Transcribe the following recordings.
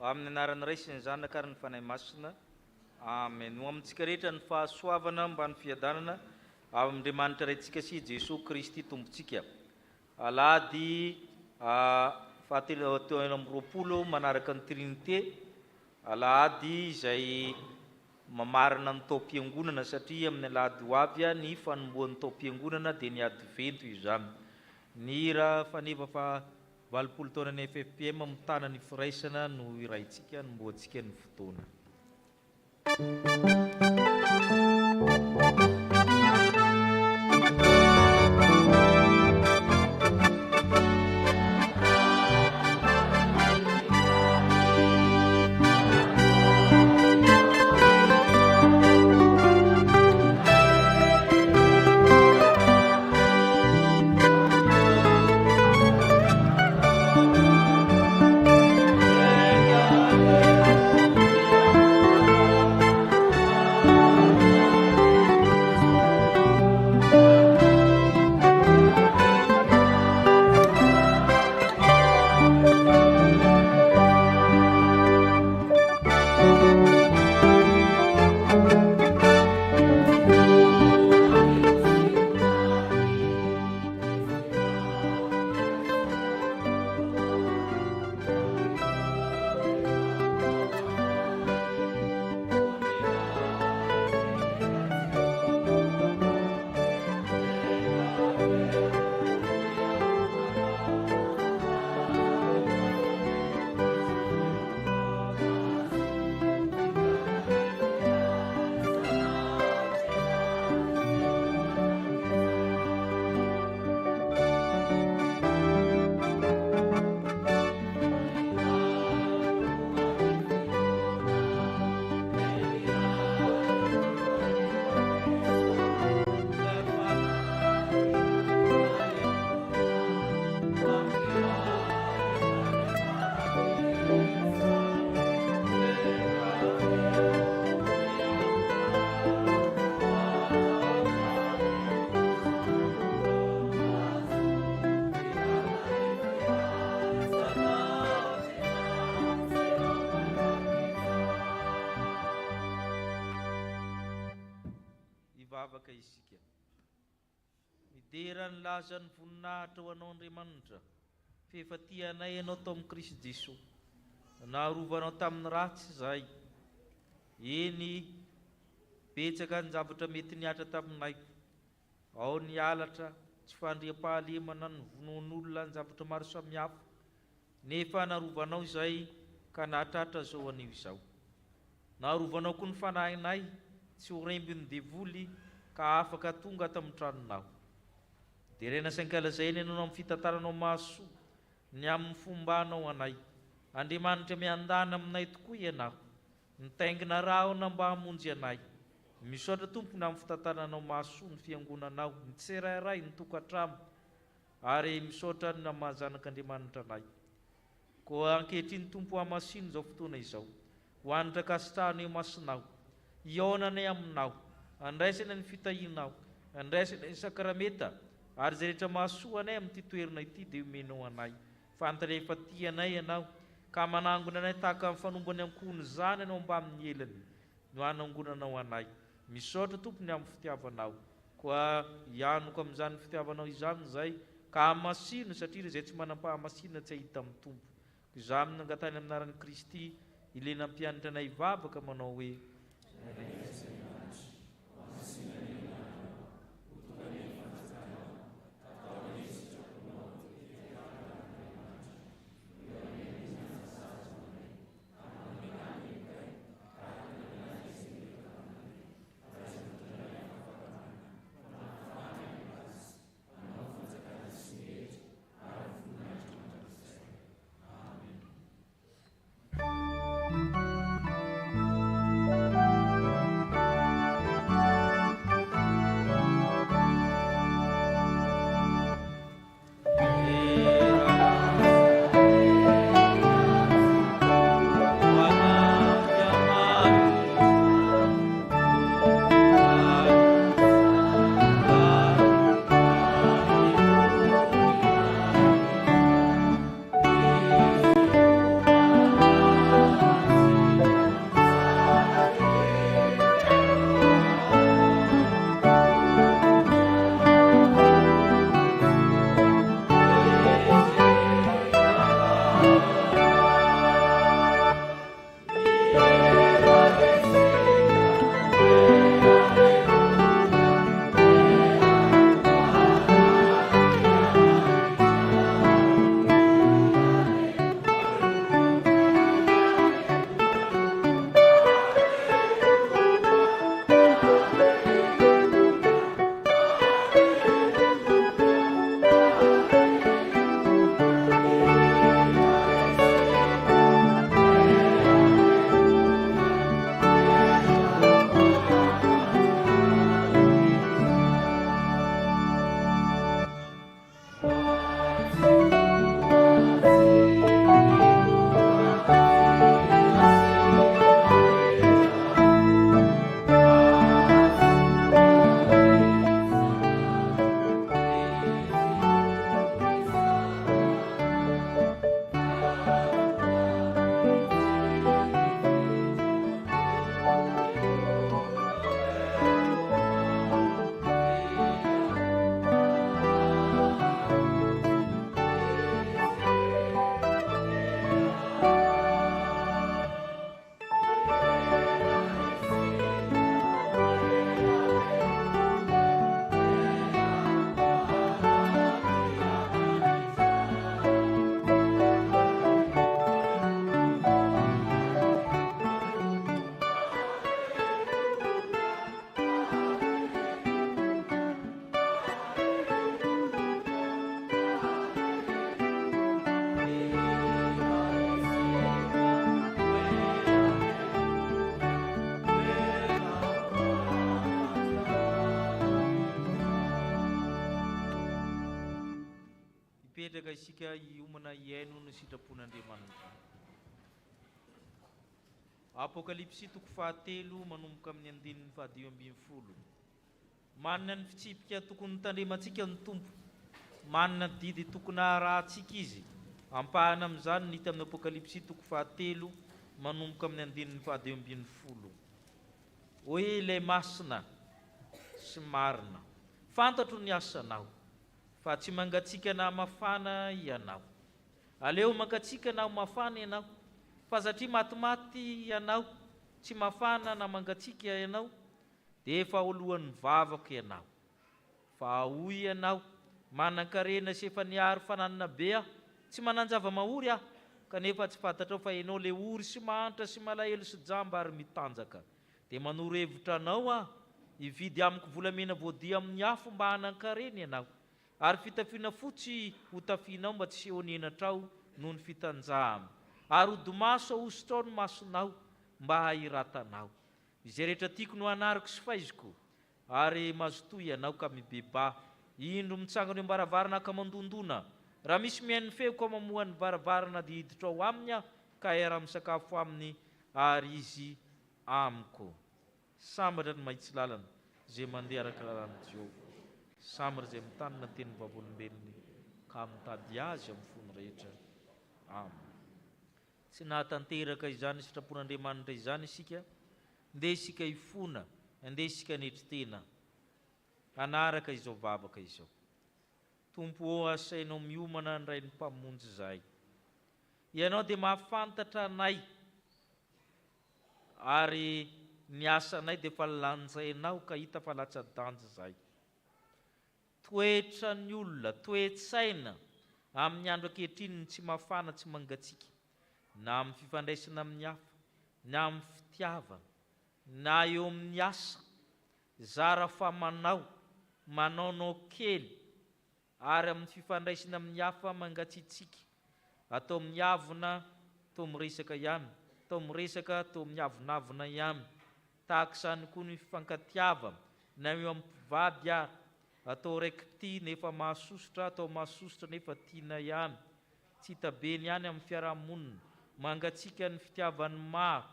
amin'ny anaran'ny Ray sy ny Zanaka ary ny fanahy masina. Amen. Ho amintsika rehetra ny fahasoavana mba ny fiadanana ao amin'Andriamanitra raintsika sy Jesosy Kristy tompontsika. Alahady fahatelo amby roapolo manaraka ny Trinité. Alahady izay mamarina ny taom-piangonana satria amin'ny alahady ho avy ny fanomboan'ny taom-piangonana dia ny advento izany. Ny hira faneva fa 80 taona ny FFPM mitana ny firaisana no iraintsika no mboantsika ny fotoana. Ivavaka isika. Midera ny laza ny voninahitra ho anao Andriamanitra, fiefatianay ianao tao amin'ny Kristy Jesosy. Naharovanao tamin'ny ratsy izay. Eny betsaka ny zavatra mety niatra taminay. Ao ny halatra, tsy fandriam-pahalemana, ny vonoan'olona, ny zavatra maro samihafa. Nefa naharovanao izay ka nahatratra zao anio izao. Naharovanao koa ny fanahinay, tsy ho rembin'ny devoly ka afaka tonga ato amin'ny tranonao. Dia rena sankalazaina ianao amin'ny fitantaranao mahasoa ny amin'ny fombanao anay. Andriamanitra miandana aminay tokoa ianao. Nitaingina rahona mba hamonjy anay. Misaotra tompony amin'ny fitantaranao mahasoa ny fiangonanao, ny tsirairay, ny tokantrano, ary misaotra ny mahazanak'Andriamanitra anay. Koa ankehitriny tompo hamasino izao fotoana izao. Ho anitra kasitrahana eo masinao. Ionanay aminao, andraisana ny fitahinao, andraisana ny sakrameta, ary izay rehetra mahasoa anay amin'ity toerana ity dia omenao anay. Fantarefa tianay ianao, ka manangona anay tahaka amin'ny fanombany ankohony zany ianao mba amin'ny elany, no hanangonanao anay. Misaotra tompony amin'ny fitiavanao, koa ianoko amin'izany fitiavanao izany izay, ka hamasino satria izay tsy manam-pahamasina tsy ahita amin'ny tompo. Izany nangatany amin'ny anaran'i Kristy, ilena ampianatra anay ivavaka manao hoe Mipetraka isika hiomana hiaino ny sitrapon'Andriamanitra. Apokalipsy 3 manomboka amin'ny 10:10. Manana ny fitsipika tokony tandremantsika ny Tompo, manana ny didy tokony harahantsika izy. Ampahana amin'izany ny hita amin'ny Apokalipsy 3 manomboka amin'ny 10:10. Hoe ilay masina sy marina, fantatro ny asanao, fa tsy mangatsiaka na mafana ianao. Aleo mangatsiaka na mafana ianao, fa satria matimaty ianao, tsy mafana na mangatsiaka ianao, dia efa olohan'ny vavaka ianao. Fa hoy ianao, manan-karena sy efa niary fananana be aho, tsy mananjava mahory aho, kanefa tsy fantatrao fa ianao le ory sy mahantra sy malahelo sy jamba ary mitanjaka. Dia manoro hevitra anao aho, hividy amiko volamena voadia amin'ny afo mba hanan-karena ianao, ary fitafiana fotsy ho tafianao mba tsy seho nenatrao noho ny fitanjahana, ary odi-maso ahosotrao ny masonao mba hahiratanao. Izay rehetra tiako no anariko sy faiziko, ary mazotoa ianao ka mibeba. Indro mitsangana eo ambaravarana ka mandondona, raha misy mihain'ny feo ka mamoha ny varavarana dia hiditra ao aminy aho, ka hiara-misakafo aminy ary izy amiko. Sambatra ny mahitsy lalana izay mandeha araka lalàn'i Jehova. Sambatra izay mitanina ny tenin'ny vavolombelony ka mitady azy amin'ny fony rehetra. Amen. Tsy nahatanteraka izany sitrapon'Andriamanitra izany isika, ndeha isika hifona, ndeha isika netritena anaraka izao vavaka izao. Tompo asainao miomana ndray ny mpamonjy izay. Ianao dia mahafantatra anay, ary ny asanay dia fa lanjainao ka hita fa latsa-danja izay. Toetra ny olona, toe-tsaina amin'ny andro ankehitriny tsy mafana tsy mangatsiaka, na amin'ny fifandraisana amin'ny hafa, na amin'ny fitiavana, na eo amin'ny asa, zara fa manao kely, ary amin'ny fifandraisana amin'ny hafa mangatsiatsika. Atao miavona, atao miresaka ihany, atao miresaka, atao miavonavona ihany. Tahaka izany koa ny fifankatiavana, na eo amin'ny mpivady ary, atao raiki-tia nefa mahasosotra, atao mahasosotra nefa tiana ihany. Tsy hitabeny ihany amin'ny fiarahamonina, mangatsiaka ny fitiavan'ny maro,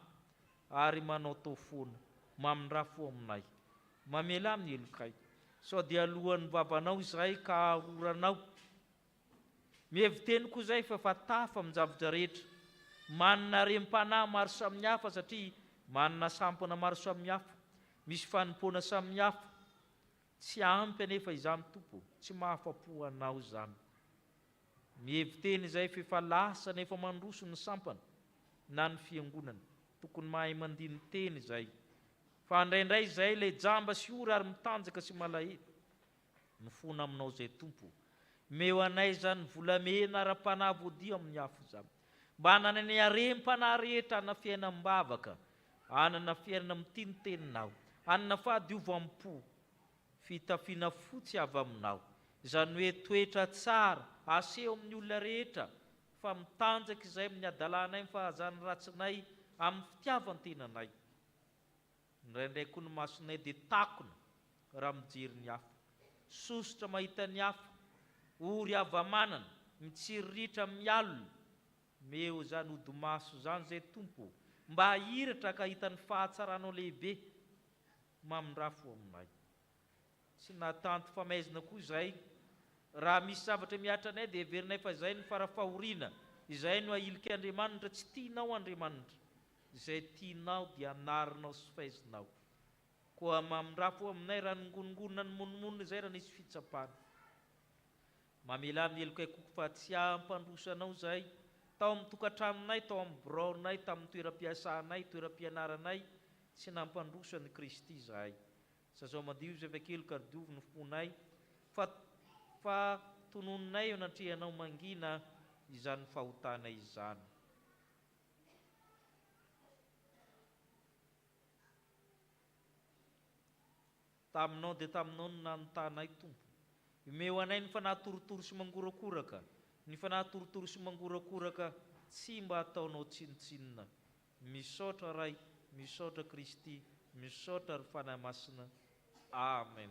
ary manao tao foana, mamindrafo aminay. Mamela amin'ny elokay, sao dia alohan'ny vavanao izay ka aroranao. Miheviteny koa izay fa tafa amin'ny zavatra rehetra, manana rem-panahy maro samihafa satria manana sampana maro samihafa, misy fanompoana samihafa. Tsy ampy anefa izany Tompo, tsy mahafa-po anao izany. Miheviteny izay fa lasa nefa mandroso ny sampana na ny fiangonana, tokony mahay mandiny teny izay. Fa indraindray izay ilay jamba sy ory ary mitanjaka sy malahelo. Mifona aminao izay Tompo, meo anay izany volamena ara-panahy voadia amin'ny afo izany, mba hananany harem-panahy rehetra hanana fiainam-bavaka, hanana fiainana mitiany teninao, hanana fahadiovampo, fitafiana fotsy avy aminao, izany hoe toetra tsara aseho amin'ny olona rehetra, fa mitanjaka izay amin'ny adalanay, ny fahazany ratsinay amin'ny fitiavan-tenanay. Indraindray koa ny masonay dia takona raha mijery ny hafa, sosotra mahita ny hafa, ory hava-manana, mitsiriritra mialina. Meo izany odi-maso izany izay Tompo, mba hahiratra ka hitan'ny fahatsaranao lehibe, mamindrafo aminay. Tsy nahatanto famaizina koa izay, raha misy zavatra miatra anay dia heverinay fa izay ny farafahoriana, izay no ahiliky Andriamanitra. Tsy tianao Andriamanitra, izay tianao dia anarinao sy faizinao. Koa mamindrafo aminay raha nongonongonona ny monmonina izay raha nisy fitsapana. Mamela amin'ny elokay koa fa tsy hampandrosanao izay tao amin'ny tokantranonay, tao amin'ny biraonay, tamin'ny toeram-piasanay, toeram-pianaranay, tsy nampandrosa ny Kristy izahay. Sazao madio izay vakelo ka diovy ny fonay, fa tononinay eo natrehanao mangina izany fahotanay izany. Taminao dia taminao no nanontanay Tompo. Meo anay ny fanahy torotoro sy mangorakoraka, ny fanahy torotoro sy mangorakoraka tsy mba ataonao tsinotsinona. Misaotra Ray, misaotra Kristy, misaotra ary fanahy masina. Amen.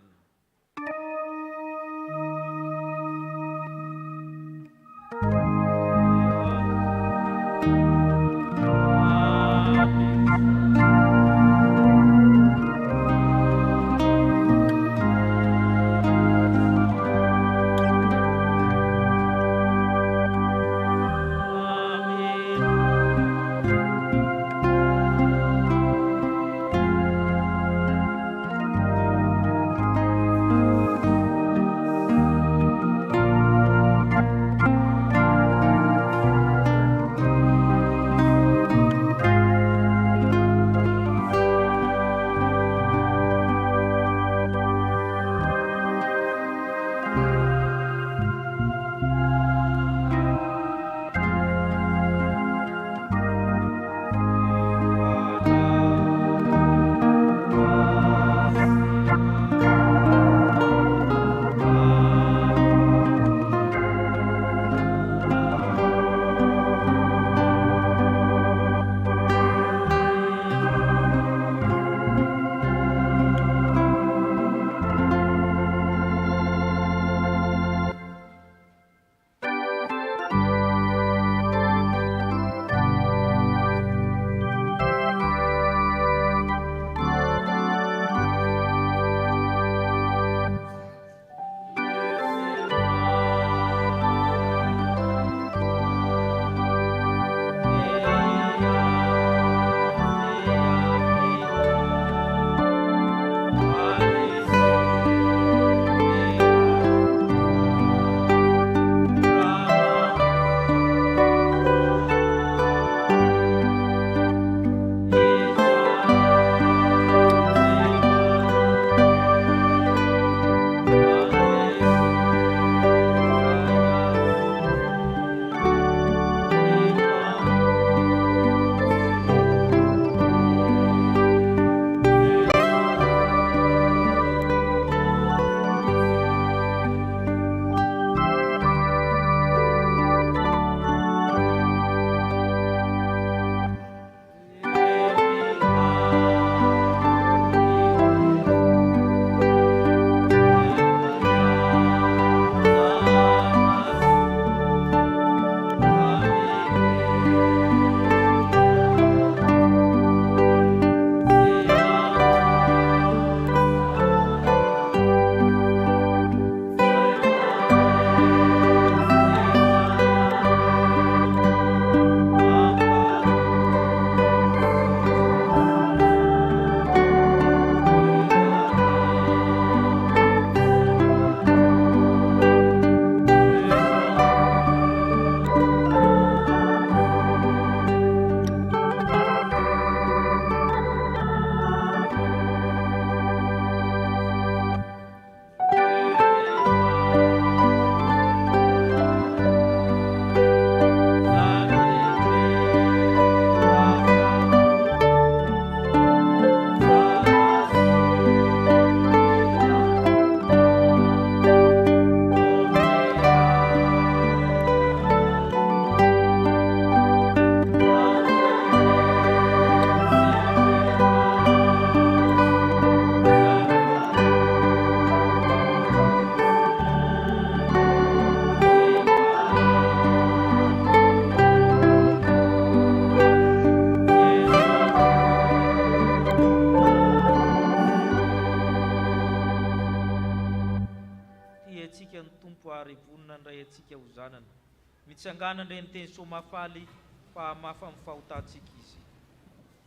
mitsangana ndreny teny somafaly fa mafa mifahotantsika izy.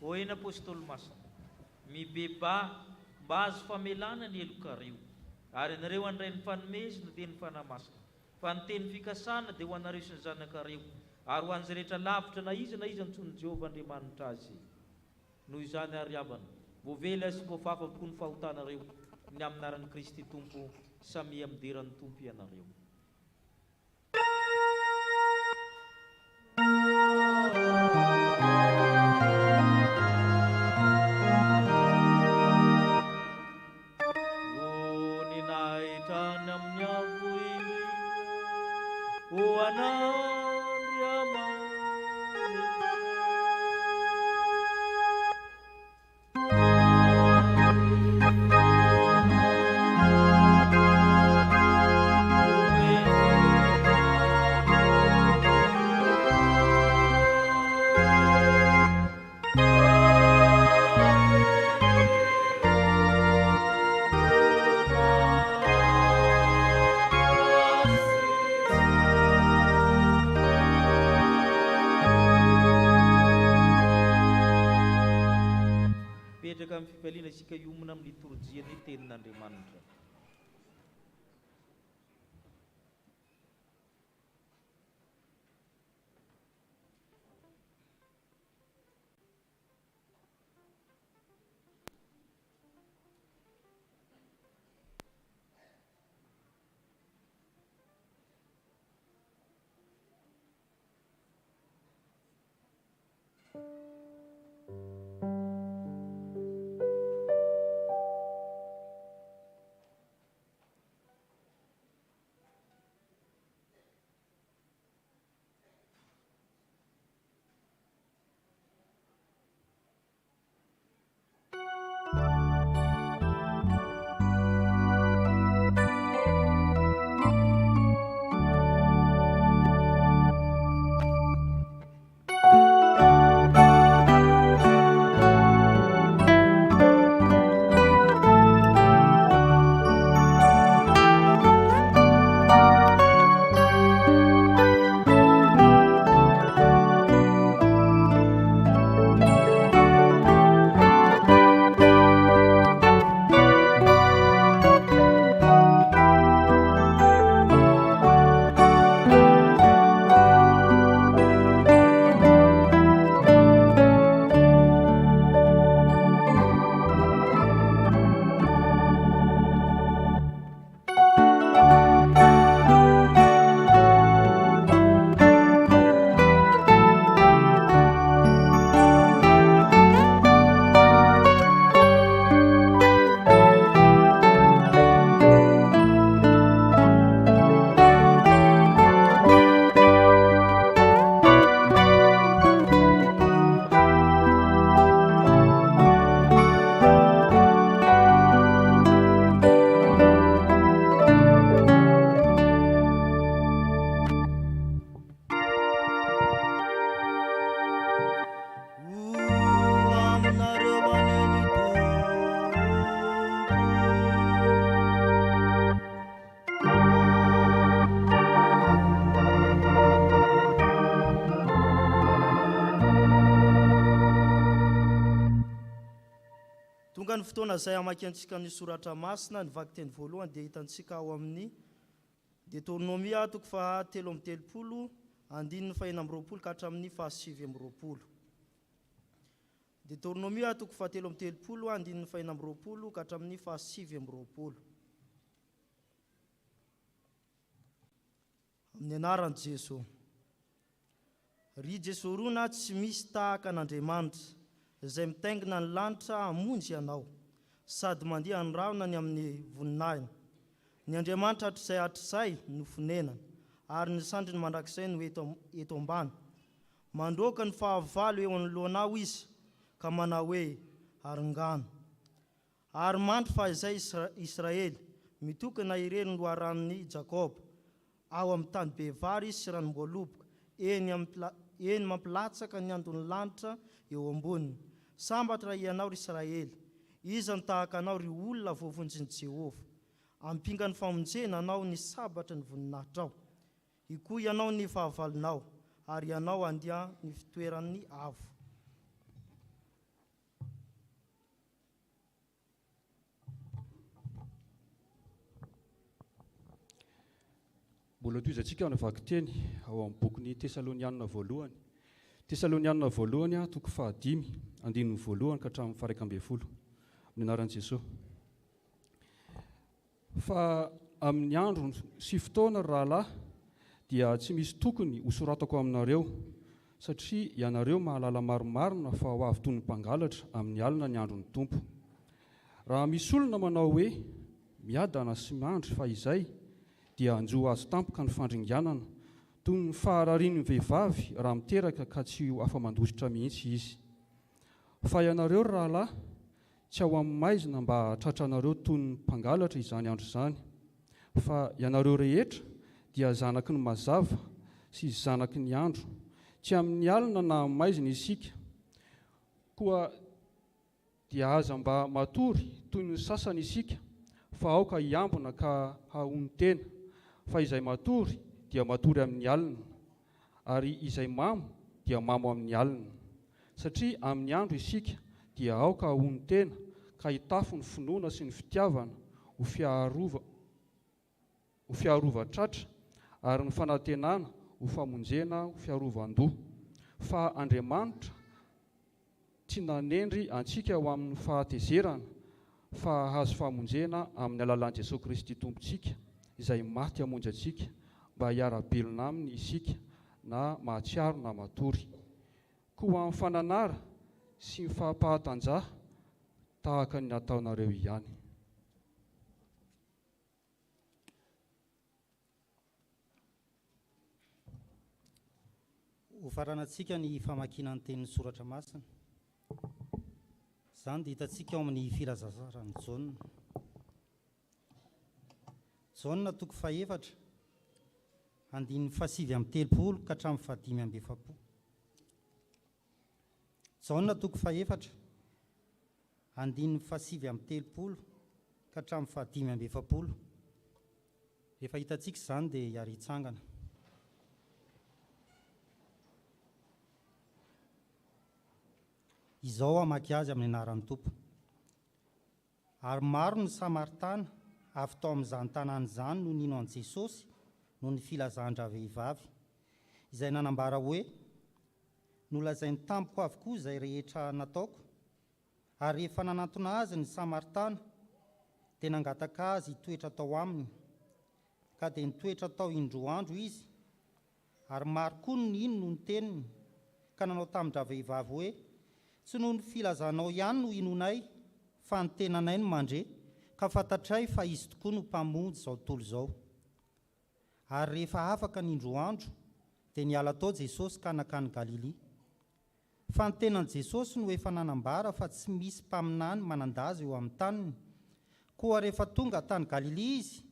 Hoena apôstôly masina, mibeba mba azo famelana ny elokareo, ary anareo andray ny fanomezina dia ny fanamasina, fa ny teny fikasana dia ho anareo sy ny zanakareo, ary ho an'izay rehetra lavitra na iza antsoiny Jehovah Andriamanitra azy. Noho izany ary havana, voavela sy voafafa-po ny fahotanareo ny amin'ny anaran'i Kristy Tompo, samyamideran'ny Tompo ianareo. Petraka amin'ny fifaliana isika iomina amin'ny liturjia ny tenin'Andriamanitra. Ny fotoana izay hamaky antsika ny soratra masina ny vaky teny voalohany dia hitantsika ao amin'ny Deutéronomia 3:30, 2:20 ka hatramin'ny 7:20. Deutéronomia 3:30, 2:20 ka hatramin'ny 7:20. Amin'ny anaran'i Jesosy. Ry Jesosy rona tsy misy tahaka an'Andriamanitra izay mitaingina ny lanitra hamonjy ianao sady mandiha ny rahona ny amin'ny voninahiny. Ny Andriamanitra hatr'izay no fonenany ary ny sandriny mandrakizay no eto ambany. Mandroaka ny fahavalo eo anoloanao izy ka manao hoe arongano. Ary mandry fa izay Israely mitokana ireny loharanon'ny Jakob ao amin'ny tany be vary sy ranom-boaloboka eny mampilatsaka ny andon'ny lanitra eo amboniny. Sambatra ianao ry Israely, iza ny tahaka anao ry olona voavonjin'i Jehovah. Ampinga ny famonjena anao ny sabatra ny voninahitra ao. ikoa ianao ny fahavalinao ary ianao andia ny fitoeran'ny avo. Mbola toizantsika navaky teny ao amin'ny bokin'ny Tesalonianina voalohany. Tesalonianina voalohany toko 5 andininy voalohany ka hatramin'ny 12 amin'ny anaran'i Jesosy. Fa amin'ny andro sy fotoana rahalahy dia tsy misy tokony ho soratako aminareo, satria ianareo mahalala maromarina fa ho avy toy ny mpangalatra amin'ny alina ny andron'ny Tompo. Raha misy olona manao hoe miadana sy mandry fa izay dia anjo azo tampoka ny fandringanana, toy ny fahararian'ny vehivavy raha miteraka ka tsy ho afa-mandositra mihitsy izy. Fa ianareo rahalahy, tsy ao amin'ny maizina mba tratranareo toy ny mpangalatra izany andro izany, fa ianareo rehetra dia zanaky ny mazava sy zanaky ny andro, tsy amin'ny alina na amin'ny maizina isika, koa dia aza mba matory toy ny sasany isika, fa aoka hiambina ka hahony tena, fa izay matory dia matory amin'ny alina, ary izay mamo dia mamo amin'ny alina, satria amin'ny andro isika dia aoka hahony tena ka hitafo ny finoana sy ny fitiavana ho fiarova-tratra, ary ny fanantenana ho famonjena ho fiarovan-doha. Fa Andriamanitra tsy nanendry antsika ho amin'ny fahatezerana, fa hazo famonjena amin'ny alalan'i Jesosy Kristy Tompontsika, izay maty hamonjy antsika mba hiara-belona aminy isika na mahatsiaro na matory, koa amin'ny fananara sy ny fahampahatanjaha tahaka ny nataonareo ihany. Ho faranantsika ny famakiana ny tenin'ny soratra masina. Izany dia hitantsika ao amin'ny filazazarany Jaona. Jaona toko 4 andininy 7:30 ka hatramin'ny 5:7. Jaona toko 4 andininy 7:30 ka hatramin'ny 5:7. Rehefa hitantsika izany dia hiary hitsangana. Izao hamaky azy amin'ny anaran'ny Tompo. Ary maro ny Samaritana avy tao amin'izany tanàna izany no nino an' Jesosy noho ny filazandra vehivavy, izay nanambara hoe nolazainy tampoka avokoa izay rehetra nataoko. Ary rehefa nanantona azy ny Samaritana dia nangataka azy hitoetra tao aminy, ka dia nitoetra tao indroa andro izy. Ary maro koa no nino no ny teniny, ka nanao tamindra vehivavy hoe tsy noho ny filazanao ihany no inonay, fa ny tenanay no mandre, ka fantatray fa izy tokoa no mpamonjy izao tontolo izao. Ary rehefa afaka ny indroandro dia niala tao Jesosy ka nakany Galilia. Fa ny tenan'i Jesosy no efa nanambara fa tsy misy mpaminany manandaza eo amin'ny taniny. Koa rehefa tonga tany Galilia izy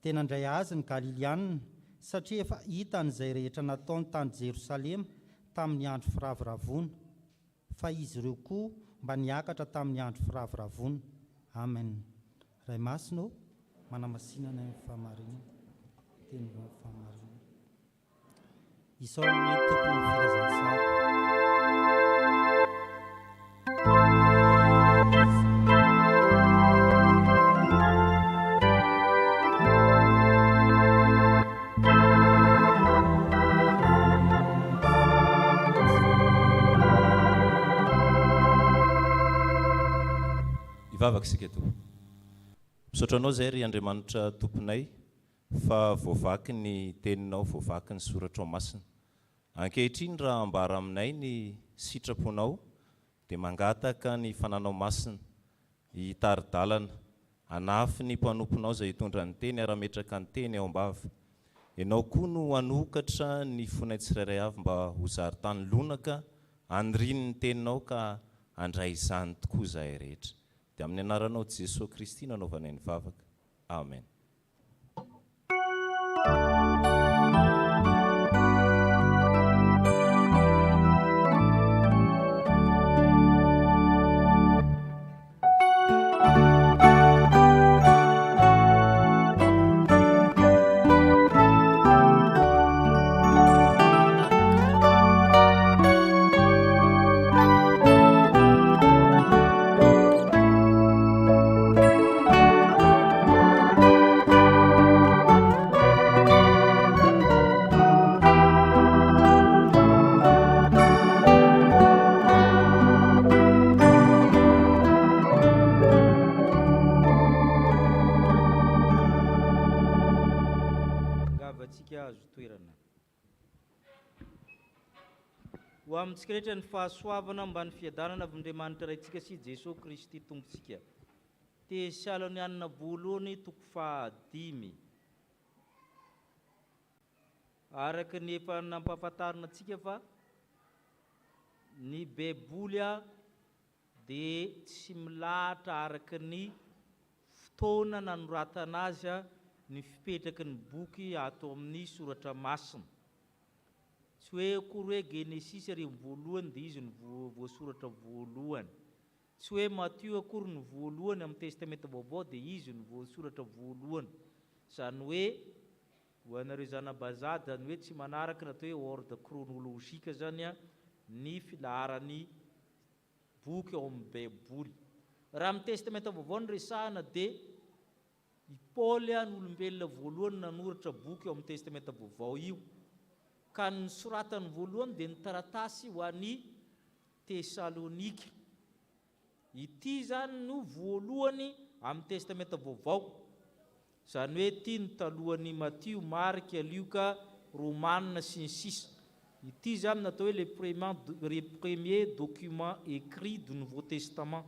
dia nandray azy ny Galilianina, satria efa hita n'izay rehetra nataony tany Jerosalema tamin'ny andro firaviravona, fa izy ireo koa mba niakatra tamin'ny andro firaviravona. Amen. Ray masina manamasinana ny famarinana, teny famarinana. Isao ny tompony filazantsara. Ivavaka isika eto. Misaotra anao izay ry Andriamanitra tomponay fa voavaky ny teninao, voavaky ny soratra ao masina. Ankehitriny raha ambara aminay ny sitraponao dia mangataka ny fananao masina hitari-dalana, hanafy ny mpanomponao izay hitondra ny teny ara-metraka ny teny ao am-bava. Ianao koa no hanokatra ny fonay tsirairay avy mba ho zari-tany lonaka, andriny ny teninao ka handray izany tokoa izahay rehetra. Dia amin'ny anaranao Jesosy Kristy nanaovanay ny vavaka. Amen. ho amintsika rehetra ny fahasoavana mba ny fiadanana avy Andriamanitra raintsika sy Jesosy Kristy tompontsika. Tesalonianina voalohany toko 5. Araka ny efa nampahafantarina antsika fa ny Baiboly dia tsy milahatra araka ny fotoana nanoratana azy ny fipetraky ny boky ato amin'ny soratra masina. Tsy hoe akory hoe Genesis ary voalohany dia izy ny voasoratra voalohany. Tsy hoe Matthieu akory ny voalohany amin'ny testamenta vaovao dia izy ny voasoratra voalohany. Zany hoe ho anareo zanabazady zany hoe tsy manaraka natao hoe ordre chronologique zany ny filaharany boky ao amin'ny Baiboly. Raha amin'ny testamenta vaovao ny resahana dia i Paoly ny olombelona voalohany nanoratra boky ao amin'ny testamenta vaovao io, ka ny soratany voalohany dia ny taratasy ho an'ny Tesalonika. Ity zany no voalohany amin'ny testamenta vaovao, zany hoe ity ny talohan'ny Matthieu, Marc, Luka, Romanina sy ny sisa. Ity zany natao hoe les premiers documents écrits du Nouveau Testament.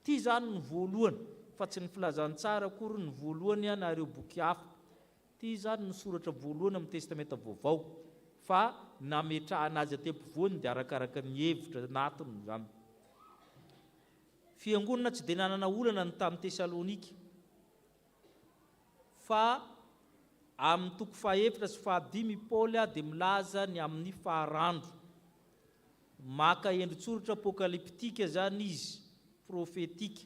Ity zany ny voalohany, fa tsy ny filazantsara akory ny voalohany na ireo boky hafa. Ity zany ny soratra voalohany amin'ny testamenta vaovao, fa nametrahana azy atempovoany dia arakaraka ny hevitra natony zany. Fiangonana tsy dia nanana olana ny tamin'ny Tesalonika, fa amin'ny toko 7 sy 5 Paoly dia milaza ny amin'ny faharandro. Maka endritsoratra apokalyptika zany izy, profetika.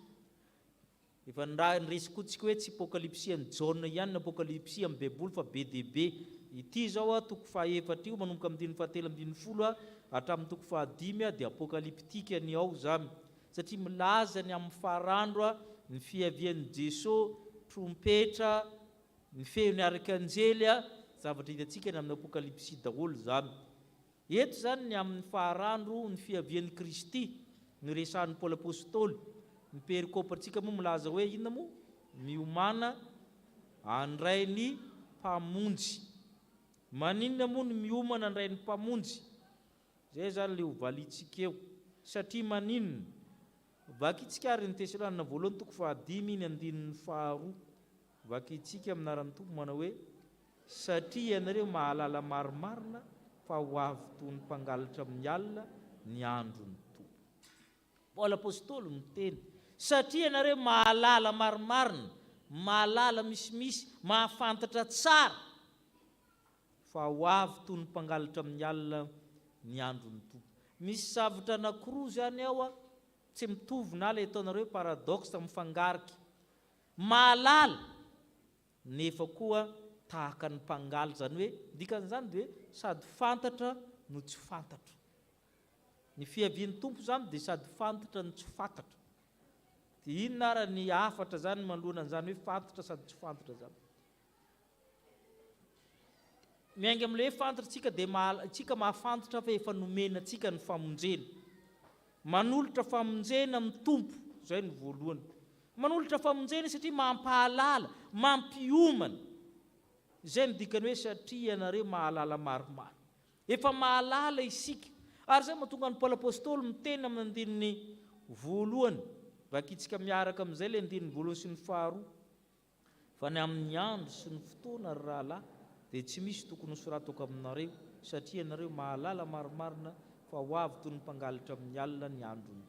Efa nresikotsika hoe tsy apokalypsian'ny Jaune ihany ny apokalypsia amin'ny Baiboly fa be dia be. Ity zao toko 7 io manomboka amin'ny 7-10 hatramin'ny toko 5 dia apokalyptika ny ao zany, satria milaza ny amin'ny faharandro ny fiavian'i Jesosy, trompetra, ny feon'ny arkanjely, zavatra hitantsika ny amin'ny apokalypsia daholo zany. Eto zany ny amin'ny faharandro ny fiavian'i Kristy, ny resahan'ny Paoly apôstôly. Ny perikôpantsika moa milaza hoe inona moa? Miomana andray ny mpamonjy. Maninona moa ny miomana andray ny mpamonjy? Zay zany le hovalitsika eo. Satria maninona? Vakitsika ary ny Tesalonika voalohany toko 5 ny andininy 2. Vakitsika aminaran'ny tompo manao hoe satria ianareo mahalala marimarina fa ho avy toy ny mpangalatra amin'ny alina ny androny tompo. Paoly apôstôly miteny satria ianareo mahalala marimarina, mahalala misimisy, mahafantatra tsara fa ho avy toy ny mpangalatra amin'ny alina ny androny tompo. Misy zavatra anankiroa zany ao tsy mitovy na ilay ataonareo paradoxe mifangarika. Mahalala nefa koa tahaka ny mpangaly, zany hoe dikan'izany dia sady fantatra no tsy fantatra. Ny fiavian'ny tompo zany dia sady fantatra no tsy fantatra. Dia inona ara ny hafatra zany manoloana an'izany hoe fantatra sady tsy fantatra zany? Miainga amin'ilay hoe fantatritsika dia tsika mahafantatra fa efa nomena tsika ny famonjena. Manolotra famonjena amin'ny tompo, zay ny voalohany. Manolotra famonjena satria mampahalala, mampiomana. Zay ny dikany hoe satria ianareo mahalala maromaro. Efa mahalala isika. Ary zay mahatonga ny Paoly apôstôly miteny amin'ny andininy voalohany. Vakitsika miaraka amin'izay ilay andininy voalohany sy ny 2. Fa ny amin'ny andro sy ny fotoana ry rahalahy dia tsy misy tokony hosoratako aminareo satria ianareo mahalala marimarina fa ho avy toy ny mpangalatra amin'ny alina ny androny.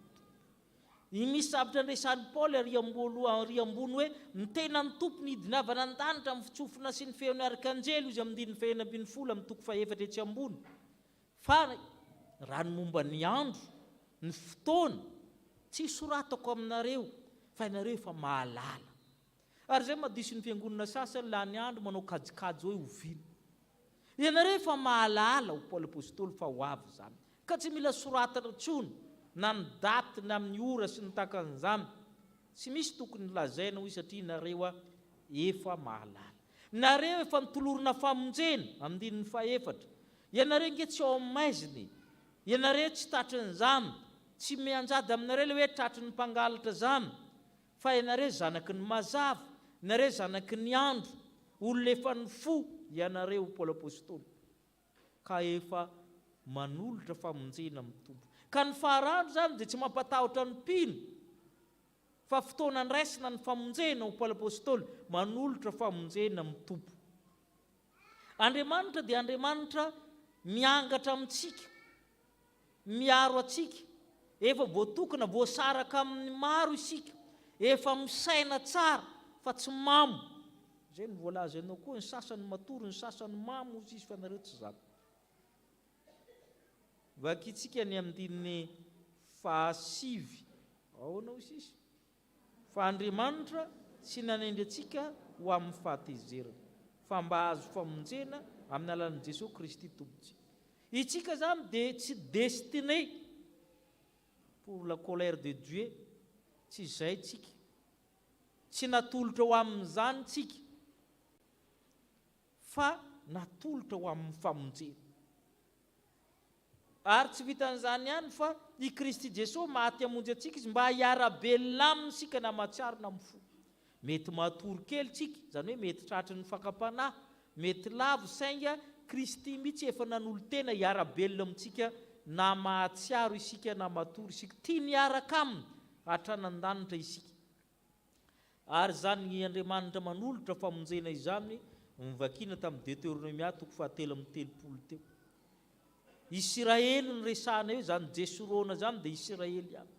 Misy zavatra nresahan'ny Paoly ary ambony hoe ny tenan'ny tompo nidinavana an-danitra amin'ny fitsofina sy ny feon'ny arkanjely izy amin'ny 1:20 amin'ny toko 4 etsy ambony. Fa raha ny momba ny andro, ny fotoana, tsy soratako aminareo fa ianareo efa mahalala. Ary zay mahadiso ny fiangonana sasany la ny andro manao kajikajy hoe oviana. Ianareo efa mahalala ho Paoly apôstôly fa ho avy zany. Ka tsy mila soratana intsony na ny daty na amin'ny ora sy ny takan'izany. Tsy misy tokony lazaina hoy satria nareo efa mahalala. Nareo efa nitolorona famonjena amin'ny 4. Ianareo nge tsy ao maiziny. Ianareo tsy tatriny zany. Tsy mianjady aminareo le hoe tratry ny mpangalatra zany. Fa ianareo zanaky ny mazava, ianareo zanaky ny andro, olona efa ny fo ianareo Paoly apôstôly. Ka efa manolotra famonjena amin'ny tompo. Ka ny faharano zany dia tsy mampatahotra ny mpino fa fotoana ndraisina ny famonjena ho Paoly apôstôly manolotra famonjena amin'ny tompo. Andriamanitra dia Andriamanitra miangatra amintsika, miaro atsika, efa voatokana voasaraka amin'ny maro isika, efa misaina tsara fa tsy mamo. Zay ny voalaza ianao koa, ny sasany matory, ny sasany mamo ozy izy fa nareo tsy zany. Vakitsika ny amin'ny 5 ahoana ozy izy fa Andriamanitra tsy nanendry atsika ho amin'ny fahatezerana fa mba azo famonjena amin'ny alalan'i Jesosy Kristy tompontsika. Itsika zany dia tsy destiné pour la colère de Dieu, tsy izay tsika, tsy natolotra ho amin'izany tsika fa natolotra ho amin'ny famonjena. Ary tsy vitan'izany ihany fa i Kristy Jesosy maty hamonjy atsika izy mba hiara-belona aminy sika na matsiaro na amin'ny fo. Mety matory kely tsika, zany hoe mety tratry ny fakapanahy, mety lavo sainga Kristy mihitsy efa nanolo tena hiara-belona amintsika na mahatsiaro isika na matory isika, tia niaraka aminy hatranan-danitra isika. Ary zany Andriamanitra manolotra famonjena izany mivakina tamin'ny Deutéronomia 7:30 teo. Israely ny resahana eo zany Jesorona zany dia Israely ihany.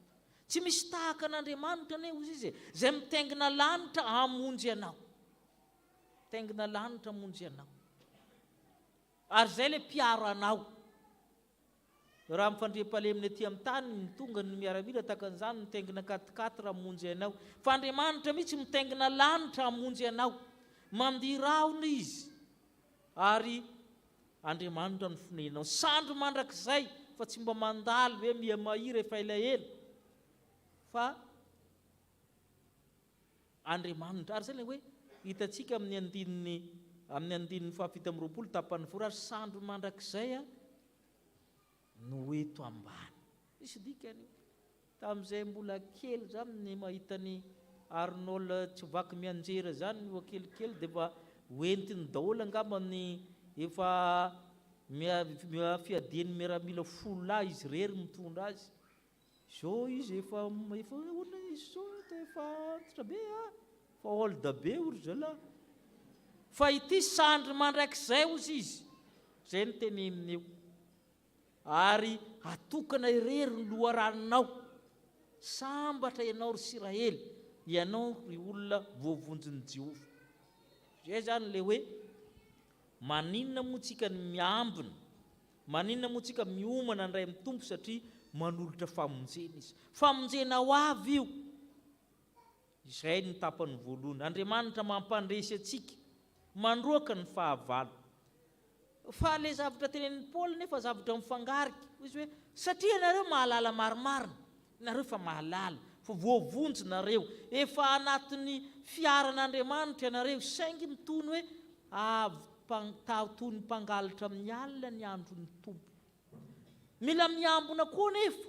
Tsy misy tahaka an'Andriamanitra ane ozy izy zay mitaingina lanitra hamonjy anao, mitaingina lanitra hamonjy anao, ary zay le mpiaro anao. Raha mifandriam-pahalemina aty amin'ny tany ny tonga ny miaramila takan'izany mitaingina 4x4 raha hamonjy anao, fa Andriamanitra mihitsy mitaingina lanitra hamonjy anao, mandirahona izy ary Andriamanitra ny fonenao. Sandro mandrakizay fa tsy mba mandaly hoe mihamahira efa elaela fa Andriamanitra. Ary zay le hoe hitatsika amin'ny andininy 7:20 tapany 4 ary sandro mandrakizay no eto ambany. Misy dikany tamin'izay mbola kely zany ny mahitany Arnold tsy vaky mianjera zany ny kelikely dia efa hoentiny daholo angambany efa fiadiany miaramila 10 lahy izy rery mitondra azy. Zao izy efa ona izy zao efa antitra be fa olda be ory zalahy. Fa ity sandry mandrakizay ozy izy, zay ny teneniny eo. Ary atokana irery ny loharanonao, sambatra ianao ry Israely, ianao ry olona voavonjin'i Jehova. Zay zany le hoe maninona moa tsika ny miambina, maninona moa tsika miomana ndray amin'ny tompo satria manolotra famonjena izy. Famonjena ho avy io. Izay ny tapany voalohany. Andriamanitra mampandresy atsika, mandroaka ny fahavalo. Fa le zavatra tenenin'i Paoly nefa zavatra mifangarika. Izy hoe satria nareo mahalala marimarina, nareo fa mahalala, fa voavonjy nareo, efa anatin'ny fiaran'Andriamanitra nareo, saingy mitony hoe toy ny mpangalatra amin'ny alina ny andron'ny tompo. Mila miambona koa nefa,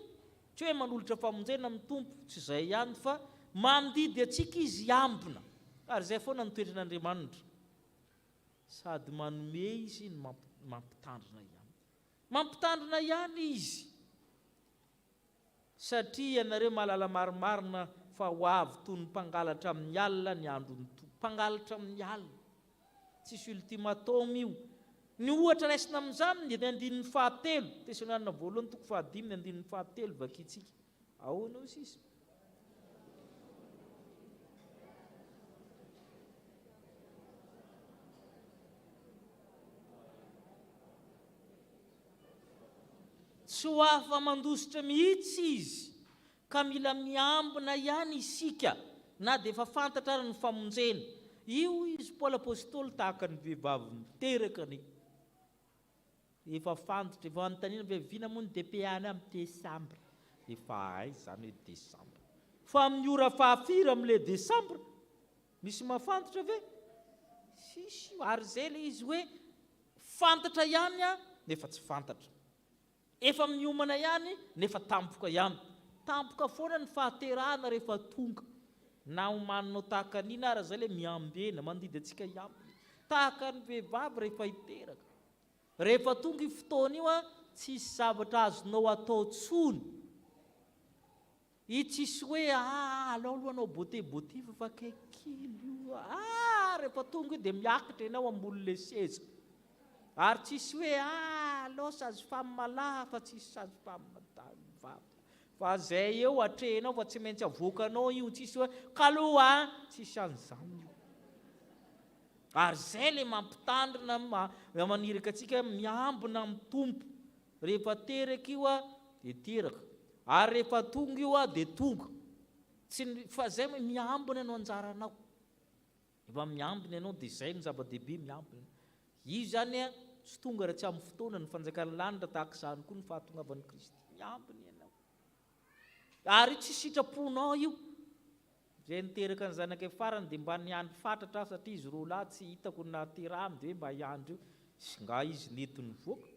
tsy hoe manolotra famonjena amin'ny tompo, tsy izay ihany fa mandidy atsika izy ambona. Ary zay foana ny toetran'Andriamanitra. Sady manome izy ny mampitandrina ihany. Mampitandrina ihany izy. Satria ianareo mahalala marimarina fa ho avy toy ny mpangalatra amin'ny alina ny andron'ny tompo. Mpangalatra amin'ny alina. Tsisy ultimatum io. Ny ohatra raisina amin'izany dia ny 9:7, Tesaloniana 2:5, ny 9:7 vakitsika. Ahoana ozy izy? Tsy ho afa mandositra mihitsy izy, ka mila miambina ihany isika, na dia efa fantatra ary ny famonjena. Io izy Paoly apôstôly tahaka ny vehivavy miteraka ny efa fantatra, efa anontaniana ve vina moa ny DPA-ny amin'ny Desambra, efa hay zany hoe Desambra. Fa amin'ny ora fahafiry amin'le Desambra, misy mahafantatra ve? Sisy. Ary zay le izy hoe fantatra ihany nefa tsy fantatra. Efa miomana ihany nefa tampoka ihany. Tampoka foana ny fahaterahana rehefa tonga. Na homaninao tahaka an'ina ary zay le miambena, mandidy atsika ihany. Tahaka ny vehivavy rehefa hiteraka. Rehefa tonga i fotoana io tsisy zavatra azonao atao tsony. I tsisy hoe alao aloha anao bote fa kely io. Rehefa tonga io dia miakatra ianao ambon'le seza. Ary tsisy hoe alao sazy famalaha fa tsisy sazy famadaha. Fa zay eo atrehinao fa tsy maintsy avoakanao io, tsisy hoe kaloha tsisy an'izany io. Ary zay le mampitandrina maniraka antsika miambina amin'ny tompo. Rehefa teraka io dia teraka, ary rehefa tonga io dia tonga. Fa zay miambina ianao anjaranao. Efa miambina ianao dia zay ny zava-dehibe, miambina. Io zany tsy tonga raha tsy amin'ny fotoana ny fanjakan'ny lanitra tahaka izany koa ny fahatongavan'i Kristy. Miambina ianao. Ary tsy sitraponao io. Zay niteraka ny zanakay farany dia mba niandry fatratra satria izy roa lahy tsy hitako naterahany dia hoe mba hiandry io. Nga izy netiny voaka.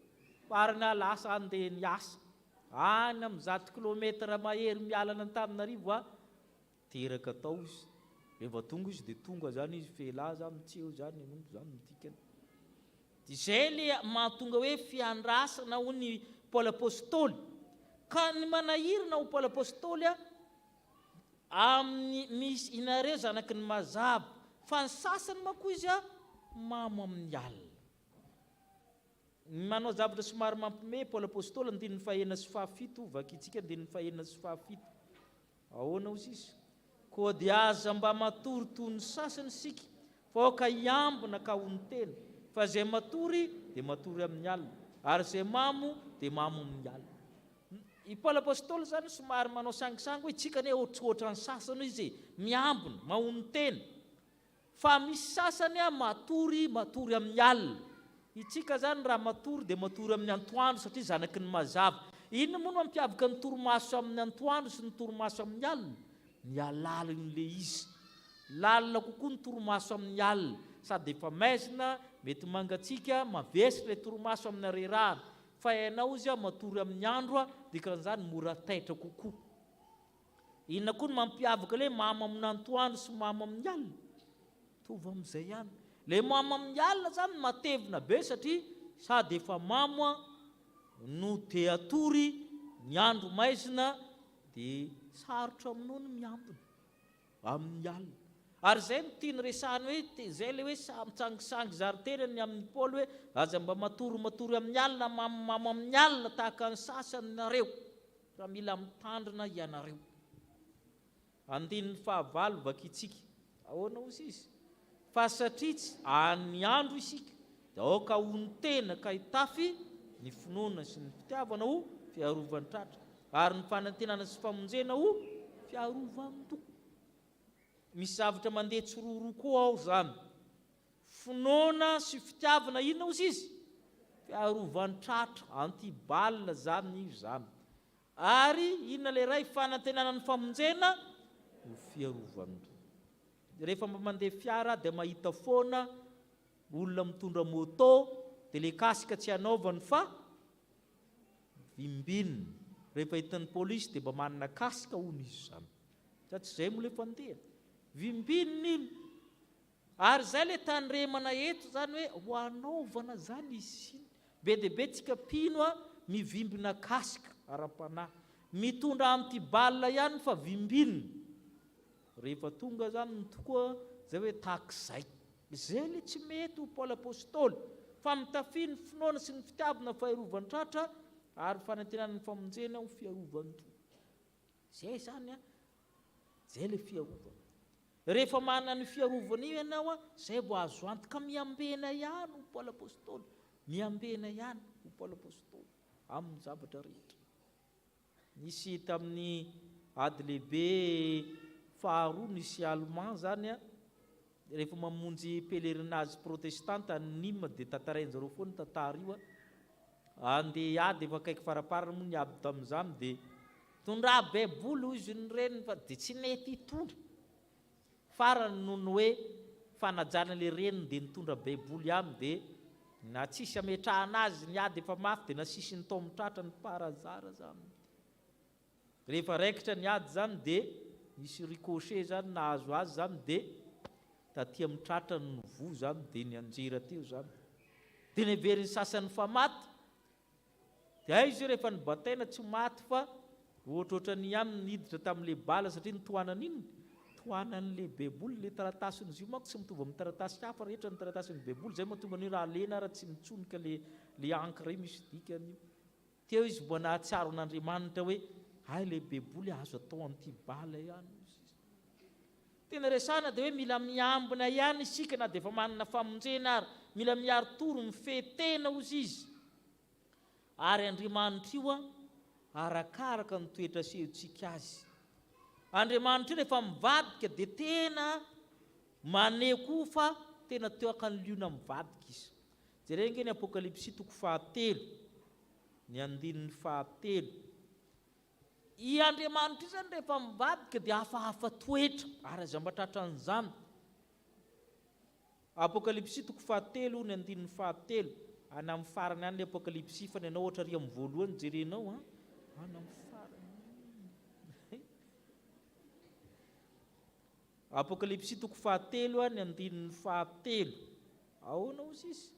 Farany lasa andeha niasa. Any amin'ny 100 kilometatra mahery mialana Antananarivo teraka tao izy. Rehefa tonga izy dia tonga zany izy, fela zany mitseo zany nompo zany mitikany. Dia zay le mahatonga hoe fiandrasana ho ny Paoly apôstôly. Ka ny manahirina ho Paoly apôstôly amin'ny misy inareo zanaky ny mazava, fa ny sasany manko izy mamo amin'ny alina. Manao zavatra somary mampime Paoly apôstôly 9:7 vakitsika 9:7. Ahoana ozy izy? Koa dia aza mba matory toy ny sasany sika, fa ka hiambina ka ho ny tena. Fa zay matory dia matory amin'ny alina, ary zay mamo dia mamo amin'ny alina. I Paoly apôstôly zany somary manao sangisangy hoe tsika ne ohatrohatra ny sasany izy miambina mahony tena, fa misy sasany matory amin'ny alina. Itsika zany raha matory dia matory amin'ny antoandro satria zanaky ny mazava. Inona moa no mampiavaka ny torimaso amin'ny antoandro sy ny torimaso amin'ny alina? Ny alalin'le izy. Lalina kokoa ny torimaso amin'ny alina, sady efa maizina mety mangatsika mavesy le torimaso amin'ny arerahana. Fa ianao izy matory amin'ny andro dia kan'izany mora taitra kokoa. Inona koa no mampiavaka le mamo amin'ny antoandro sy mamo amin'ny alina? Tovy amin'izay ihany. Le mamo amin'ny alina zany matevina be satria sady efa mamo no te atory ny andro maizina dia sarotra aminao ny miambina amin'ny alina. Ary zay no tiany resahany hoe zay le hoe mitsangisangy zaritenany amin'ny Paoly hoe aza mba matory amin'ny alina, mamo amin'ny alina tahaka ny sasany nareo, raha mila mitandrina ianareo. 9:9 vakitsika. Ahoana ozy izy? Fa satria tsy any andro isika dia aoka ho ny tena ka hitafy ny finoana sy ny fitiavana ho fiarovany tratra, ary ny fanantenana sy famonjena ho fiarovany toko. Misy zavatra mandeha tsiroro koa ao zany. Finoana sy fitiavana inona ozy izy? Fiarovany tratra, antibalina zany io zany. Ary inona le ray fanantenana ny famonjena? Ho fiarovany toko. Rehefa mandeha fiara dia mahita foana olona mitondra moto dia le kasika tsy hanaovany fa vimbinina. Rehefa hitan'ny pôlisy dia mba manana kasika hono izy zany. Tsy zay moa le fandeha. Vimbinina iny. Ary zay le tandremana eto zany hoe ho anaovana zany izy. Be dia be tsika pino mivimbina kasika ara-panahy. Mitondra antibalina ihany fa vimbinina. Rehefa tonga zany ny tokoa zay hoe tahak'izay. Zay le tsy mety ho Paoly apôstôly, fa mitafy ny finoana sy ny fitiavana fiarovany tratra ary fanantenana ny famonjena ho fiarovany toko. Zay zany zay le fiarovana. Rehefa manana ny fiarovana io ianao zay vao azo antoka miambena ihany ho Paoly apôstôly. Miambena ihany ho Paoly apôstôly amin'ny zavatra rehetra. Nisy tamin'ny ady lehibe faharoa nisy Allemand zany rehefa mamonjy pèlerinage protestante any Nîmes dia tantarain'izareo foana tantara io andeha ady efa akaiky faraparana moa ny ady tamin'izany dia tondra baiboly izy ny reniny fa dia tsy nety hitondra. Farany noho ny hoe fanajana le reniny dia nitondra baiboly ihany dia na tsisy ametrahana azy ny ady efa mafy dia nasisy ny tao mitratra ny parazara zany. Rehefa raikitra ny ady zany dia misy ricochet zany nahazo azy zany dia taty amin'ny tratra ny novo zany dia ny anjera teo zany. Dia neveriny sasany fa maty dia izy io rehefa nybataina tsy maty fa ohatrohatra ny ihany niditra tamin'le bala satria nitohanana iny tohanan'le beboly le taratasiny izy io manko tsy mitovy amin'ny taratasy hafa rehetra ny taratasin'ny beboly zay mahatonga ny raha lena raha tsy mitsonika le ankre misy dikany io teo izy mbo nahatsiaro an'Andriamanitra hoe ay le beboly azo atao an'ity bala ihany tena resana dia hoe mila miambina ihany isika na dia efa manana famonjena ary mila miaro toro mifetena ozy izy ary Andriamanitra io arakaraka ny toetra sehontsika azy Andriamanitra io rehefa mivadika dia tena maneho koa fa tena teo akany liona mivadika izy jerenge ny Apokalipsy 7 ny 9 I Andriamanitra io zany rehefa mivadika dia hafahafa toetra ary aza mahatratra an'izany Apokalipsy 7 ny 9 ana amin'ny farany any le Apokalipsy fa ny anao ohatra ry amin'ny voalohany jerenao ana amin'ny farany Apokalipsy 7 ny 9 ahoana ozy izy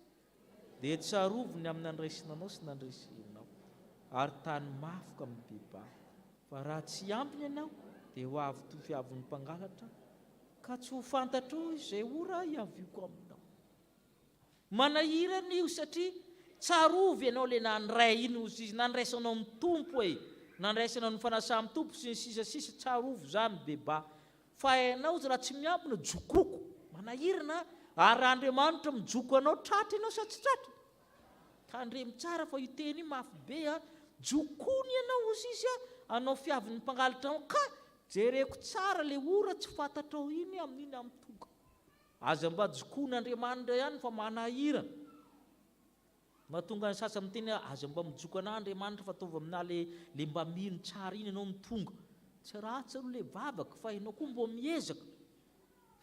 dia tsarovony amin'ny andraisinanao sy nandraisinao ary tany mafoka mibeba fa raha tsy ampiny ianao dia ho avy toy fiavon'ny mpangalatra ka tsy ho fantatrao izay ora hiaviko aminao manahirana io satria tsarovy ianao le nandray iny ozy izy nandraisanao amin'ny tompo nandraisanao ny fanasà amin'ny tompo sy ny sisa tsarovy zany beba fa ianao raha tsy miampina jokoko manahirana ary Andriamanitra mijoko anao tratra ianao sa tsy tratra tandremy tsara fa io teny mafy be jokony ianao ozy izy anao fiavin'ny mpangalatra ka jereko tsara le ora tsy fantatrao iny amin'iny amin'ny tonga aza mba jokon'Andriamanitra ihany fa manahirana mahatonga ny sasa amin'ny teny aza mba mijoko an'Andriamanitra fa ataovy amina le mba mino tsara iny ianao mitonga tsy ratsy aloha le vavaka fa ianao koa mbo miezaka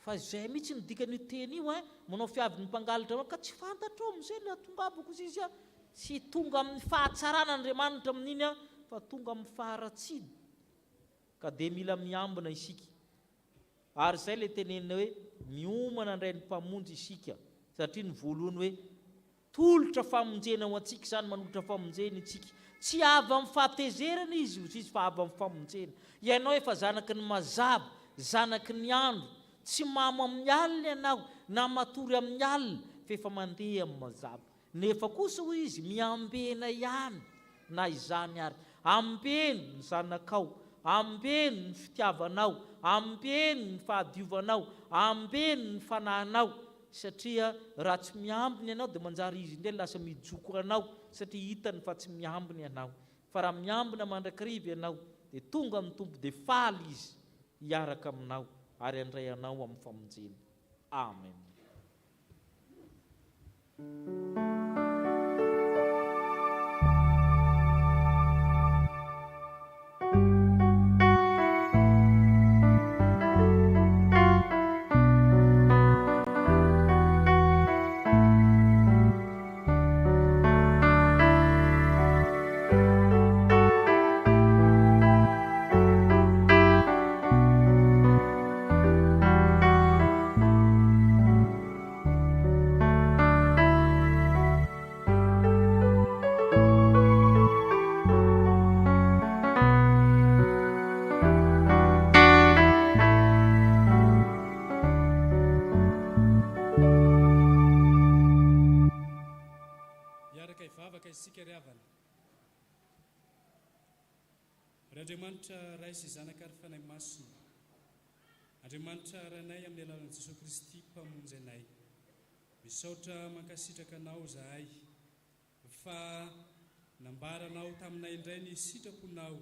fa izay mihitsy ny dikan'io teny io manao fiavin'ny mpangalatra ka tsy fantatrao amin'izay le atongavako izy izy tsy tonga amin'ny fahatsaràn'Andriamanitra amin'iny fa tonga amin'ny faharatsiana ka dia mila miambina isika ary izay le tenenina hoe miomana indray ny mpamonjy isika satria ny voalohany hoe tolotra famonjena ho antsika izany manolotra famonjena itsika tsy avy amin'ny fahatezerana izy ozy izy fa avy amin'ny famonjena ianao efa zanaky ny mazava zanaky ny andro tsy mamo amin'ny alina ianao na matory amin'ny alina fa efa mandeha amin'ny mazava nefa kosa hoy izy miambena ihany na izany ary ambeny ny zanakao ambeny ny fitiavanao ambeny ny fahadiovanao ambeny ny fanahinao satria raha tsy miambina ianao dia manjary izy indray lasa mijoko anao satria hitany fa tsy miambina ianao fa raha miambina mandrakariva ianao dia tonga amin'ny tompo dia faly izy hiaraka aminao ary andray anao amin'ny famonjena amen Andriamanitra ray sy zanaka ary fanahy masina Andriamanitra ranay amin'ny alalan'i Jesosy Kristy mpamonjy anay misaotra mankasitraka anao zahay fa nambaranao taminay indray ny sitraponao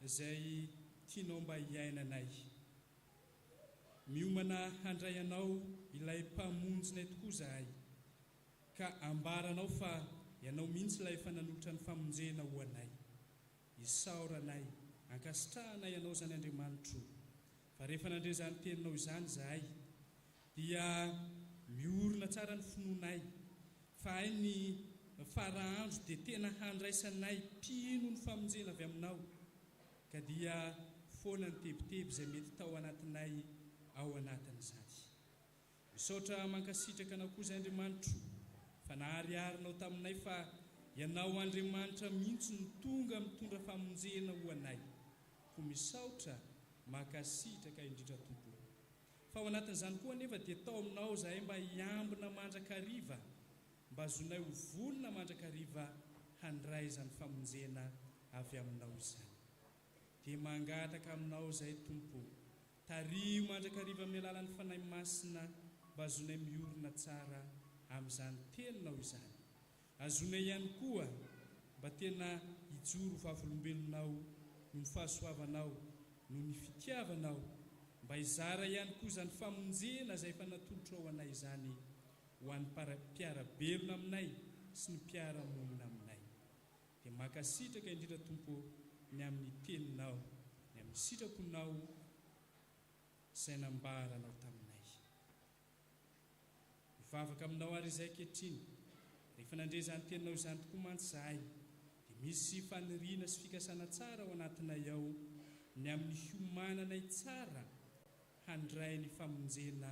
izay tianao mba hiainanay miomana handray anao ilay mpamonjinay tokoa zahay ka ambaranao fa ianao mihitsy ilay fananotra ny famonjena ho anay isaoranay ankasitrahanay ianao zany Andriamanitra fa rehefa nandre zany teninao izany zahay dia miorina tsara ny finoanay fa hay ny farahandro dia tena handraisanay mpino ny famonjena avy aminao ka dia foana ny tebiteby izay mety tao anatinay ao anatin'izany misaotra mankasitraka anao koa zay Andriamanitra fa nahariarinao taminay fa ianao Andriamanitra mihitsy ny tonga mitondra famonjena ho anay, ko misaotra makasitraka indrindra tompo. Fa ao anatin'izany koa nefa dia tao aminao zahay mba hiambina mandrakariva, mba azonay ho volona mandrakariva handray izany famonjena avy aminao izany. Dia mangataka aminao zahay tompo, tario mandrakariva amin'ny alalan'ny fanahy masina, mba azonay miorina tsara amin'izany teninao izany. Azonay ihany koa mba tena hijoro vavolombelonao no ny fahasoavanao no ny fitiavanao, mba hizara ihany koa izany famonjena izay efa natolotra ao anay izany ho an'ny mpiarabelona aminay sy ny mpiaramonina aminay. Dia makasitraka indrindra tompo ny amin'ny teninao, ny amin'ny sitraponao izay nambaranao taminay. Mivavaka aminao ary izay ankehitriny, rehefa nandre izany teninao izany tokoa mantsy zahay, dia misy faniriana sy fikasana tsara ao anatinay ao, ny amin'ny fiomananay tsara handray ny famonjena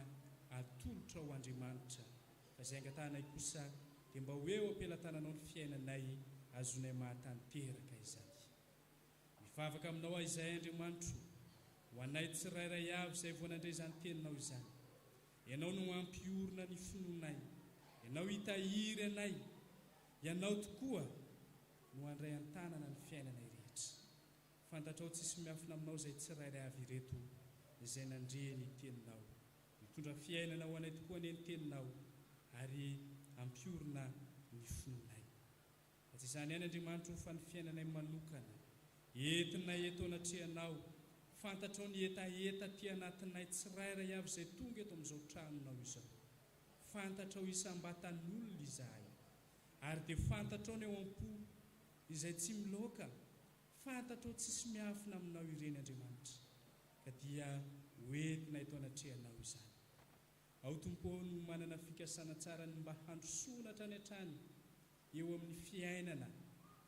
atolotra ho Andriamanitra. Fa izay angatanay kosa dia mba ho eo ampelantananao ny fiainanay, azonay mahatanteraka izany. Mivavaka aminao izay Andriamanitra, ho anay tsirairay avy izay vao nandre izany teninao izany. Ianao no ampiorina ny finoanay, ianao hitahiry anay, ianao tokoa no handray an-tanana ny fiainanay rehetra. Fantatrao tsisy miafina aminao izay tsirairay avy ireto izay nandre ny teninao. Mitondra fiainana ho anay tokoa ny teninao ary ampiorina ny finoanay. Fa tsy izany ihany Andriamanitra fa ny fiainanay manokana, entinay eto anatrehanao, fantatrao ny etaeta ty anatinay tsirairay avy izay tonga eto amin'izao tranonao izao. Fantatrao isam-batan'olona izahay, ary dia fantatrao ny eo am-po izay tsy miloaka, fantatrao tsisy miafina aminao ireny Andriamanitra, ka dia hoentina eto anatrehanao izany. Ao tompo no manana fikasana tsara ny mba handrosoana hatrany hatrany eo amin'ny fiainana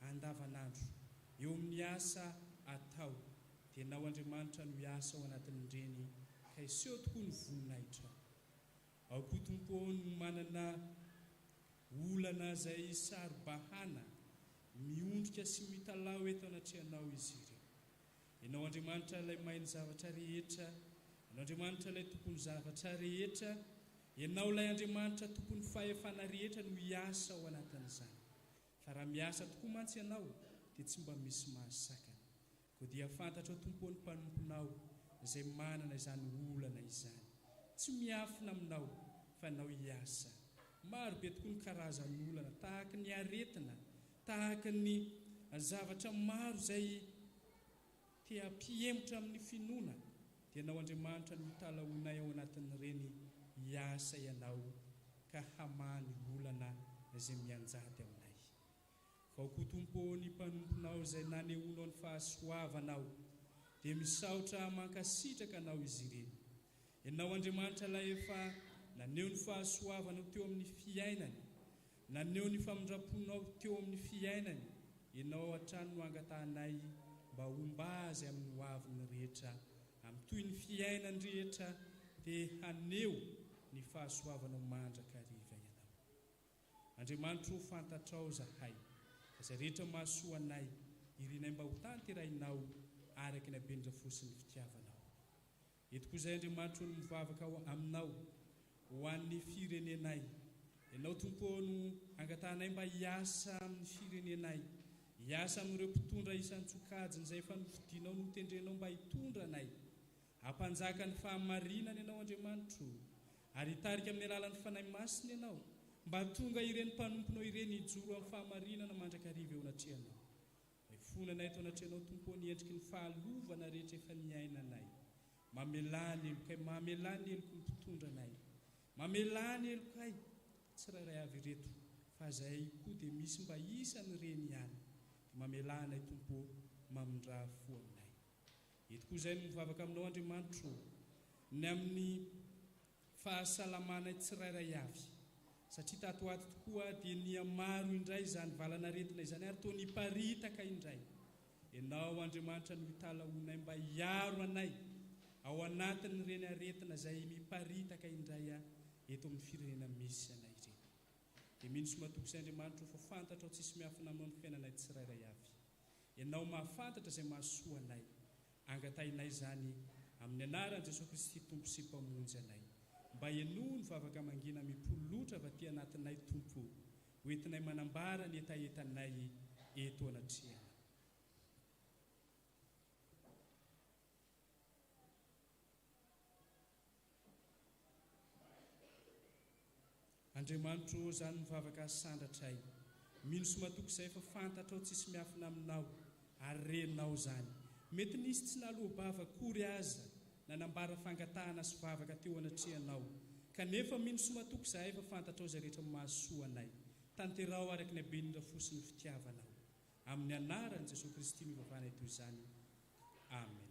andavanandro, eo amin'ny asa atao. Dia nao Andriamanitra no hiasa ao anatin'ireny, ka iseho tokoa ny voninahitra. Ao koa tompo no manana olana izay saro-bahana, miondrika sy mitalao eto anatrehanao izy ireo. Ianao Andriamanitra ilay mahay ny zavatra rehetra, ianao Andriamanitra ilay tompony zavatra rehetra, ianao ilay Andriamanitra tompony fahefana rehetra no hiasa ao anatin'izany. Fa raha miasa tokoa mantsy ianao dia tsy mba misy mahasakana. Ko dia fantatrao tompony mpanomponao izay manana izany olana izany, tsy miafina aminao fa nao hiasa. Maro be tokoa ny karazan'olana, tahaka ny aretina, tahaka ny zavatra maro izay te hampihemotra amin'ny finoana, dia nao Andriamanitra no mitalaonay ao anatin'ireny hiasa ianao, ka hamany olana izay mianjady aminay. Fa ao koa tompo ny mpanomponao izay nanehoanao ny fahasoavanao, dia misaotra mankasitraka anao izy ireny. Ianao Andriamanitra ilay efa naneho ny fahasoavanao teo amin'ny fiainany, naneho ny famindraponao teo amin'ny fiainany, ianao hatrany no angatahnay mba homba azy amin'ny hoaviny rehetra, amin'ny toy ny fiainany rehetra, dia haneho ny fahasoavanao mandrakariva ianao. Andriamanitra ho fantatrao zahay, izay rehetra mahasoa anay, irinay mba ho tanterahinao araka ny haben'ny fosiny fitiavanao. Eto koa izay Andriamanitra no mivavaka aminao ho an'ny firenenay. Ianao tompo no angatahnay mba hiasa amin'ny firenenay, hiasa amin'ireo mpitondra isan-tsokajiny izay efa novidianao no tendrenao mba hitondra anay, hampanjaka ny fahamarinana ianao Andriamanitra, ary hitarika amin'ny alalan'ny fanahy masina ianao, mba tonga ireny mpanomponao ireny hijoro amin'ny fahamarinana mandrakariva eo anatrehanao. Mifonanay eto anatrehanao tompo ny endriky ny fahalovana rehetra efa niainanay. Mamelany elokay, mamelany eloko ny mpitondra anay, mamelany elokay tsirairay avy ireto, fa zahay koa dia misy mba isan'ireny ihany, dia mamelanay tompo mamindra fo aminay. Eto koa izay no mivavaka aminao Andriamanitra, ny amin'ny fahasalamanay tsirairay avy, satria tato ato tokoa dia nia maro indray izany valanaretina izany, ary toa niparitaka indray. Ianao Andriamanitra no hitalaonay mba hiaro anay ao anatin'ireny aretina izay miparitaka indray eto amin'ny firenena misy anay ireny. dia mino somatoky izay Andriamanitra ho fafantatra ao tsisy miafina aminao ny fiainanay tsirairay avy. Ianao mahafantatra izay mahasoanay, angatainay izany amin'ny anaran'i Jesosy Kristy Tompo sy mpamonjy anay. Mba enoa ny vavaka mangina mipolotra avy aty anatinay Tompo, ho entinay manambara ny etaentanay eto anatrehana. Andriamanitro izany mivavaka asandratray, mino somatoky izay fa fantatra ao tsisy miafina aminao ary reninao izany. Mety nisy tsy nalohaba akory aza nanambara fangatahana sy vavaka teo anatrehanao, kanefa mino somatoky izay fa fantatra ao izay rehetra mahasoanay. Tanterao araka ny haben'ny fosiny fitiavanao. Amin'ny anaran'i Jesosy Kristy mivavana toy izany. Amen.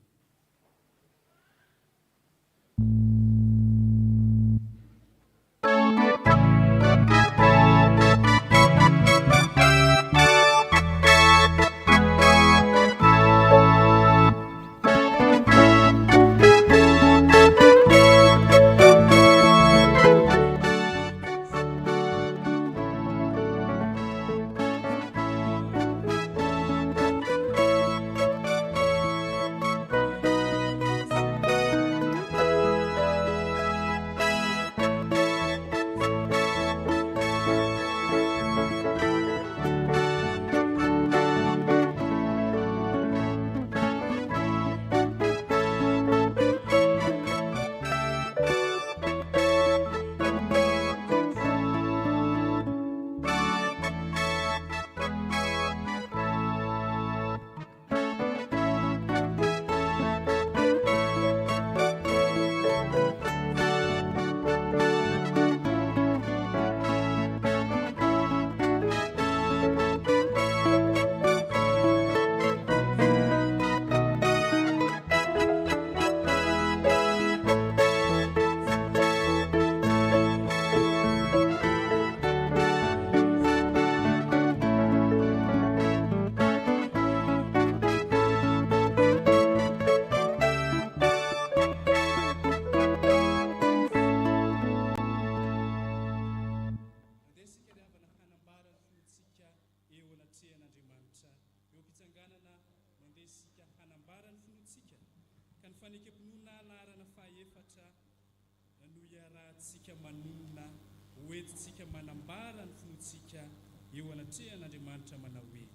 Eo anatrehan'Andriamanitra manao hoe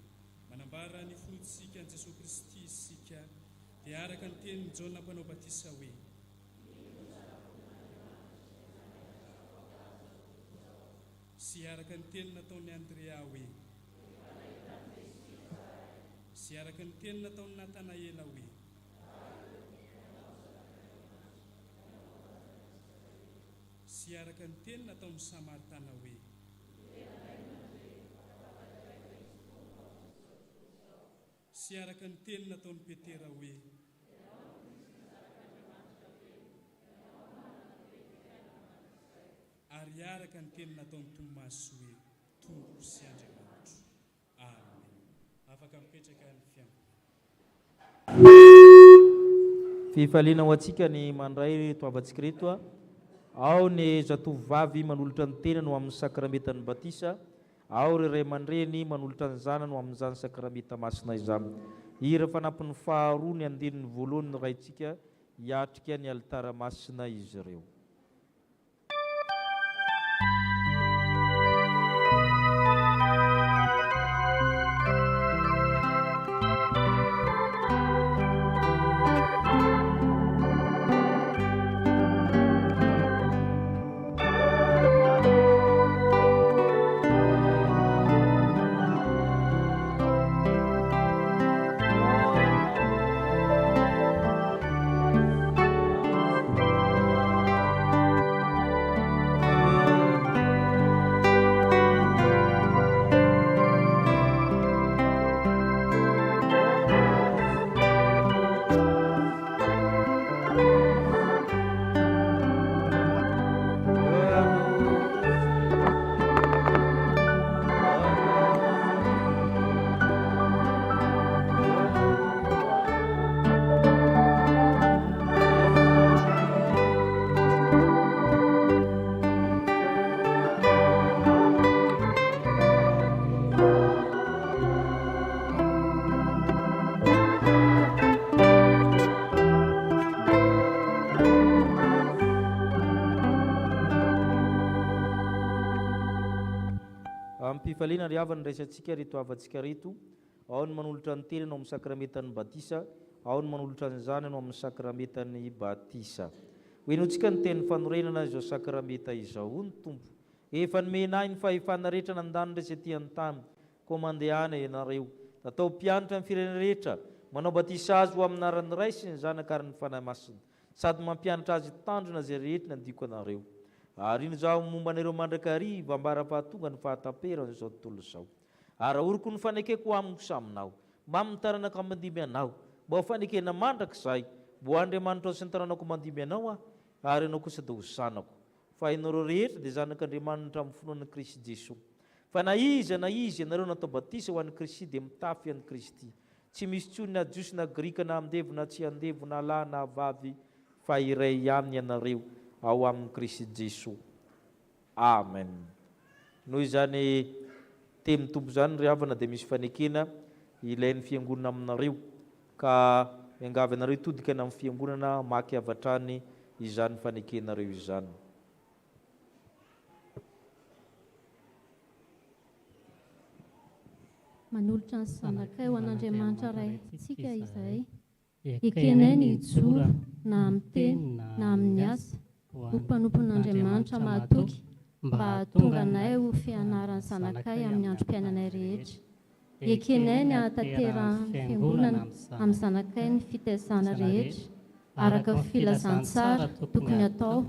manambara ny finotsika an' Jesosy Kristy isika dia araka ny tenin'ny Jaona mpanao batisa hoe sy araka ny teny nataon'ny Andrea hoe sy araka ny teny nataon'ny Natanaela hoe sy araka ny teny nataon'ny Samaritana hoe sy araka ny teny nataon'ny Petera hoe ary araka ny teny nataon'ny Tomasy hoe tompo sy Andriamanitra. Amen. Afaka mipetraka ny fiangonana. Fifaliana ho antsika ny mandray reto avantsika reto a. Ao ny zatovovavy manolotra ny tenany ho amin'ny sakramentan'ny batisa, ao ry ray aman-dreny manolotra ny zanany ho amin'izany sakramenta masina izany. Hira fanampin'ny faharoa ny andinin'ny voalohany ny raintsika hiatrika ny alitara masina izy ireo. am-pifaliana ry avana resantsika rito avantsika rito, ao ny manolotra ny teny anao amin'ny sakramentan'ny batisa, ao ny manolotra nyzany anao amin'ny sakramentan'ny batisa. Hoenontsika ny teny fanorenana izao sakramenta izao. Ny tompo efa nomenay ny fahefana rehetra nandany resy aty an-tany, koa mandehana ianareo natao mpianatra amin'ny firenena rehetra, manao batisa azy ho amin'ny anaran'ny Ray sy ny Zanaka ary ny Fanahy Masina, sady mampianatra azy tandrona izay rehetra nandiko anareo. Ary ino zaho momba anareo mandrakariva ambara-pahatonga ny fahataperana izao tontolo izao. Ary ahoriko ny fanekeko amiko saminao, mba mitaranaka mandimy anao, mba ho fanekena mandrakizay, mbo Andriamanitra ao sy ny taranako mandimy anao ary anao kosa dia ho zanako. Fa ianareo rehetra dia zanak'Andriamanitra amin'ny finoan'i Kristy Jesosy. Fa na izy ianareo natao batisa ho an'i Kristy dia mitafy an'i Kristy. Tsy misy tsony na jiosy na grika na andevo na tsy andevo na lahy na vavy, fa iray ihany ianareo ao amin'ny Kristy Jesosy. Amen. Noho izany temy tompo izany ry havana dia misy fanekena ilain'ny fiangonana aminareo, ka miangavy anareo todikana amin'ny fiangonana maky avatrany izany fanekenareo izany. Manolotra ny zanakay ho an'Andriamanitra ray tsika izay ekenay ny hijora na amin'ny teny na amin'ny asa ho mpanompon'Andriamanitra mahatoky, mba hahatonga anay ho fianaran'ny zanakay amin'ny androm-piainanay rehetra. Ekenay ny hahatanterahany fiangonana amin'ny zanakay ny fitaizana rehetra araka filazantsara tokony atao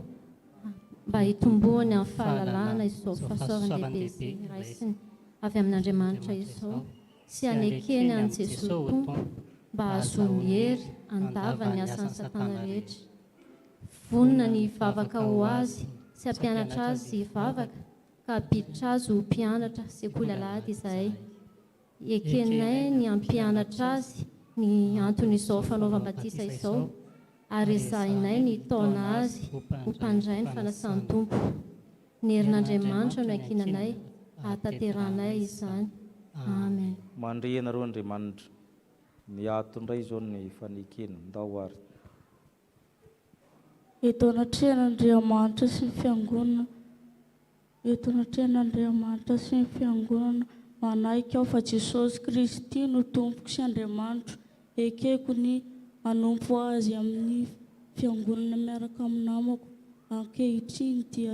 mba hitombohany amin'ny fahalalana izao fahasoavan-dehibe sy raisiny avy amin'Andriamanitra izao, sy hanekeny an' Jesosy Tompo mba hahazoany hery andava ny asan'ny Satana rehetra. Vonona ny hivavaka ho azy sy hampianatra azy hivavaka, ka hampiditra azy ho mpianatra sekoly alahady izay. Ekenay ny hampianatra azy ny anton'izao fanaovam-batisa izao, ary ezahinay ny taona azy ho mpandray ny fanasan'ny Tompo. Ny herin'Andriamanitra no ankinanay, hahatanteranay izany. Amen. Mandre ianareo Andriamanitra, ny atondray izao ny fanekena ndao ary. Eto anatrehan'Andriamanitra sy ny fiangonana, eto anatrehan'Andriamanitra sy ny fiangonana, manaiky aho fa Jesosy Kristy no tompoko sy Andriamanitra, ekeko ny hanompo azy amin'ny fiangonana miaraka amin'ny namako ankehitriny dia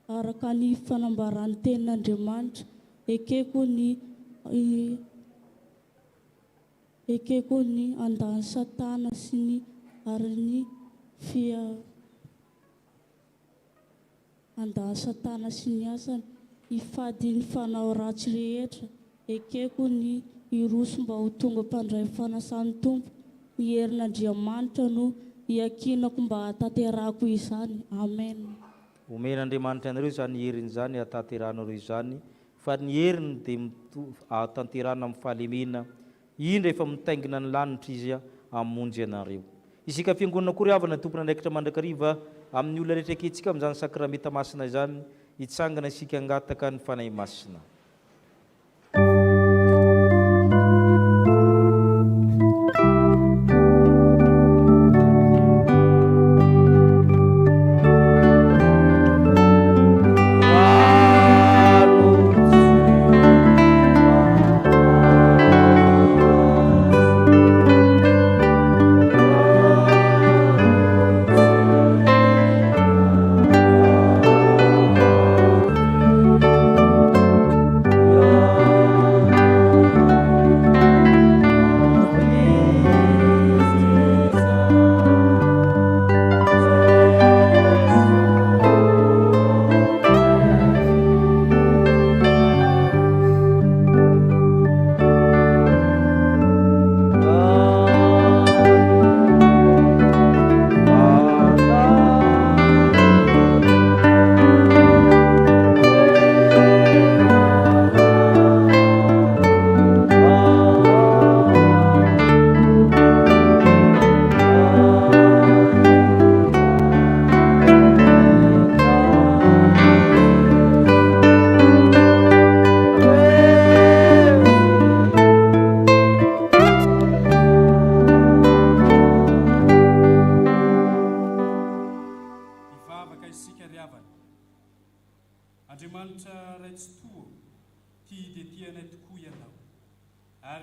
araka ny fanambarany tenin'Andriamanitra, ekeko ny andany Satana sy ny ary ny andany Satana sy ny asany, hifady ny fanao ratsy rehetra, ekeko ny hiroso mba ho tonga mpandray fanasan'ny Tompo. Ny herin'Andriamanitra no hiakinako mba hahatanterahako izany. Amen. Omen'Andriamanitra anareo izany heriny izany hahatanteranareo izany, fa ny heriny dia hahatanterana amin'ny fahalemena indra efa mitaingina ny lanitra izy hamonjy anareo. Isika fiangonana koa ry havana tompona andraikitra mandrakariva amin'ny olona rehetra anketsika amin'izany sakramenta masina izany, hitsangana isika hangataka ny fanahy masina.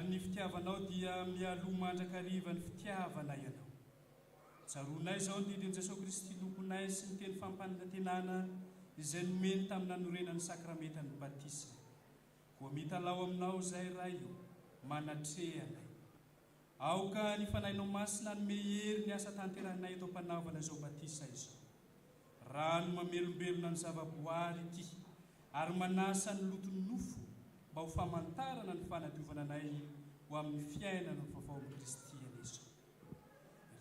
ary ny fitiavanao dia mialoha mandrakariva ny fitiavana ianao. Tsaronay izao ny didin' Jesosy Kristy lokonay sy ny teny fampanantenana izay nomeny tamin'ny nanorenan'ny sakramentany batisma. Koa mitalao aminao izay ray io manatrehanay. Aoka ny fanahinao masina ny mehery ny asa tanterahinay eto am-panaovana izao batisa izao. Rano mamelombelona ny zavaboary ity ary manasa ny loton'ny nofo mba ho famantarana ny fanadiovana anay ho amin'ny fiainana ny vaovao amin'ny Kristiana izao.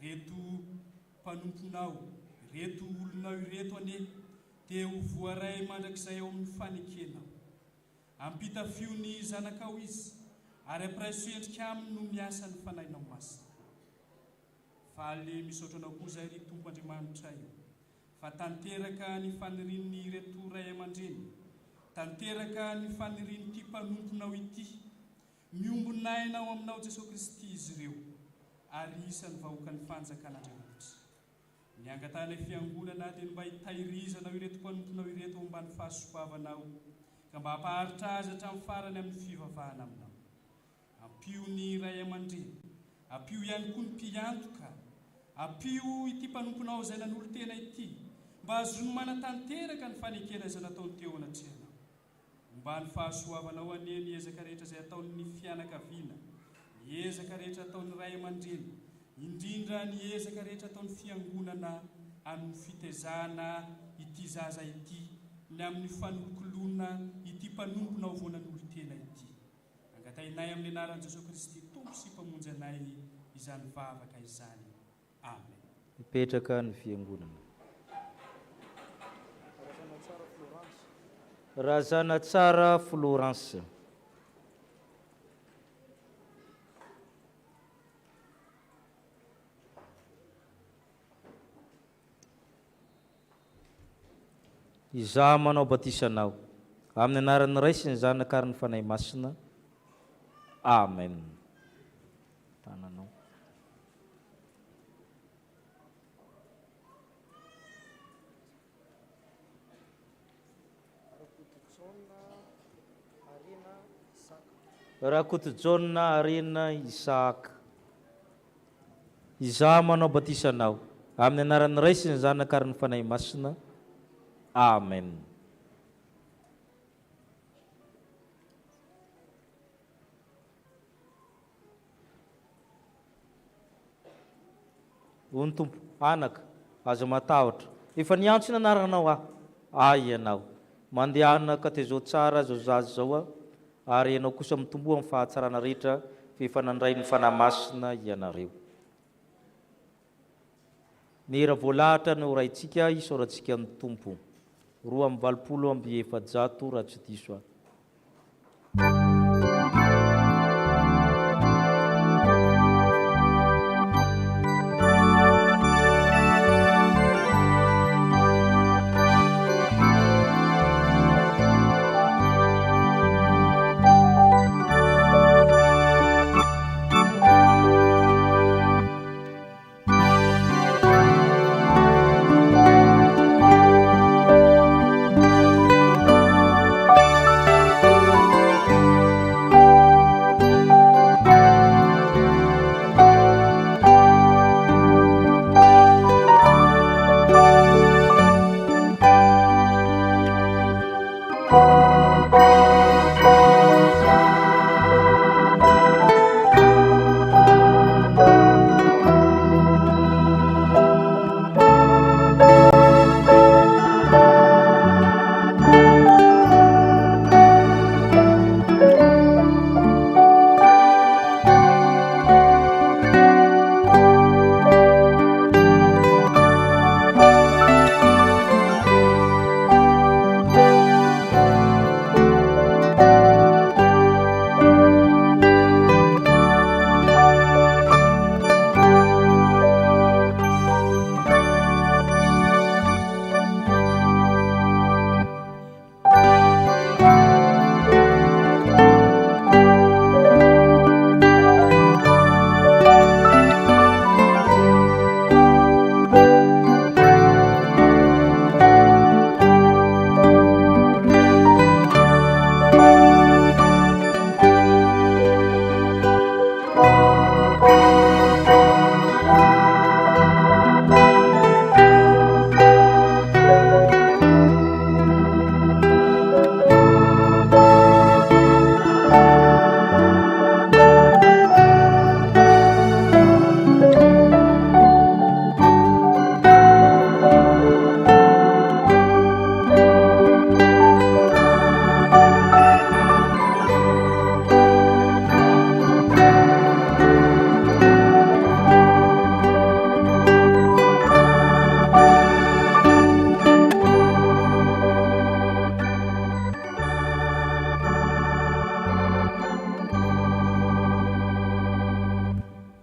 Reto mpanomponao, reto olonao ireto ane, dia ho voaray mandrakizay ao amin'ny fanekenao. Ampita fio ny zanakao izy, ary ampiray soendrika aminy no miasa ny fanahinao masina. Faly misaotra anao koa izay ry Tompo Andriamanitra io, fa tanteraka ny fanirian'ny reto ray aman-dreny, tanteraka ny fanirian'ity mpanomponao ity, miombon'ainao aminao Jesosy Kristy izy ireo, ary isan'ny vahoaka ny fanjakan'Andriamanitra. Ny angatana fiangonana dia mba hitahirizanao ireto mpanomponao ireto ambany fahasoavanao, ka mba hampaharitra azy hatramin'ny farany amin'ny fivavahana aminao. Ampio ny ray aman-dreny, ampio ihany koa ny mpiantoka, ampio ity mpanomponao izay nanolo tena ity, mba azony manatanteraka ny fanekena izay nataony teo anatrehanao. Mba ny fahasoavanao anie ny ezaka rehetra izay ataon'ny fianakaviana, ny ezaka rehetra ataon'ny ray aman-dreny, indrindra ny ezaka rehetra ataon'ny fiangonana amin'ny fitezana ity zaza ity, ny amin'ny fanolokolona ity mpanomponao vao nanolo tena ity. Angatainay amin'ny anaran'i Jesosy Kristy, Tompo sy mpamonjy anay izany vavaka izany. Amen. Mipetraka ny fiangonana. Razana tsara Florence. Izaho manao batisanao amin'ny anaran'ny Ray sy ny Zanaka ary ny Fanahy Masina. Amen. Tananao. Rakoto John Arena Isaac. Izaho manao batisanao amin'ny anaran'ny Ray sy ny Zanaka ary ny Fanahy Masina. Amen. Ony Tompo, anaka, aza matahotra. Efa niantso ny anaranao ianao. Mandeha anaka te zao tsara, zao zazy zao ary ianao kosa mitomboa amin'ny fahatsarana rehetra fifanandray ny fanahy masina ianareo. Nera voalahatra no raintsika isaorantsika ny Tompo. 2:7 raha tsy diso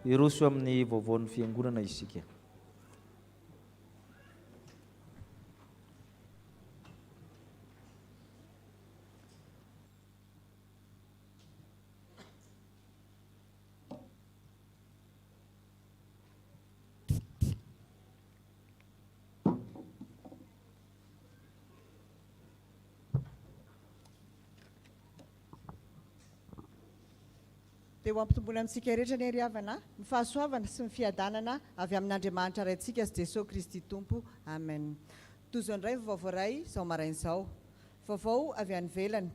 iroso amin'ny vaovaon'ny fiangonana isika. Dia ho ampitomboana amintsika rehetra ny ry havana, ny fahasoavana sy ny fiadanana avy amin'Andriamanitra raintsika sy Jesosy Kristy Tompo. Amen. Tozo indray vaovao iray izao marain'izao. Vaovao avy any ivelany.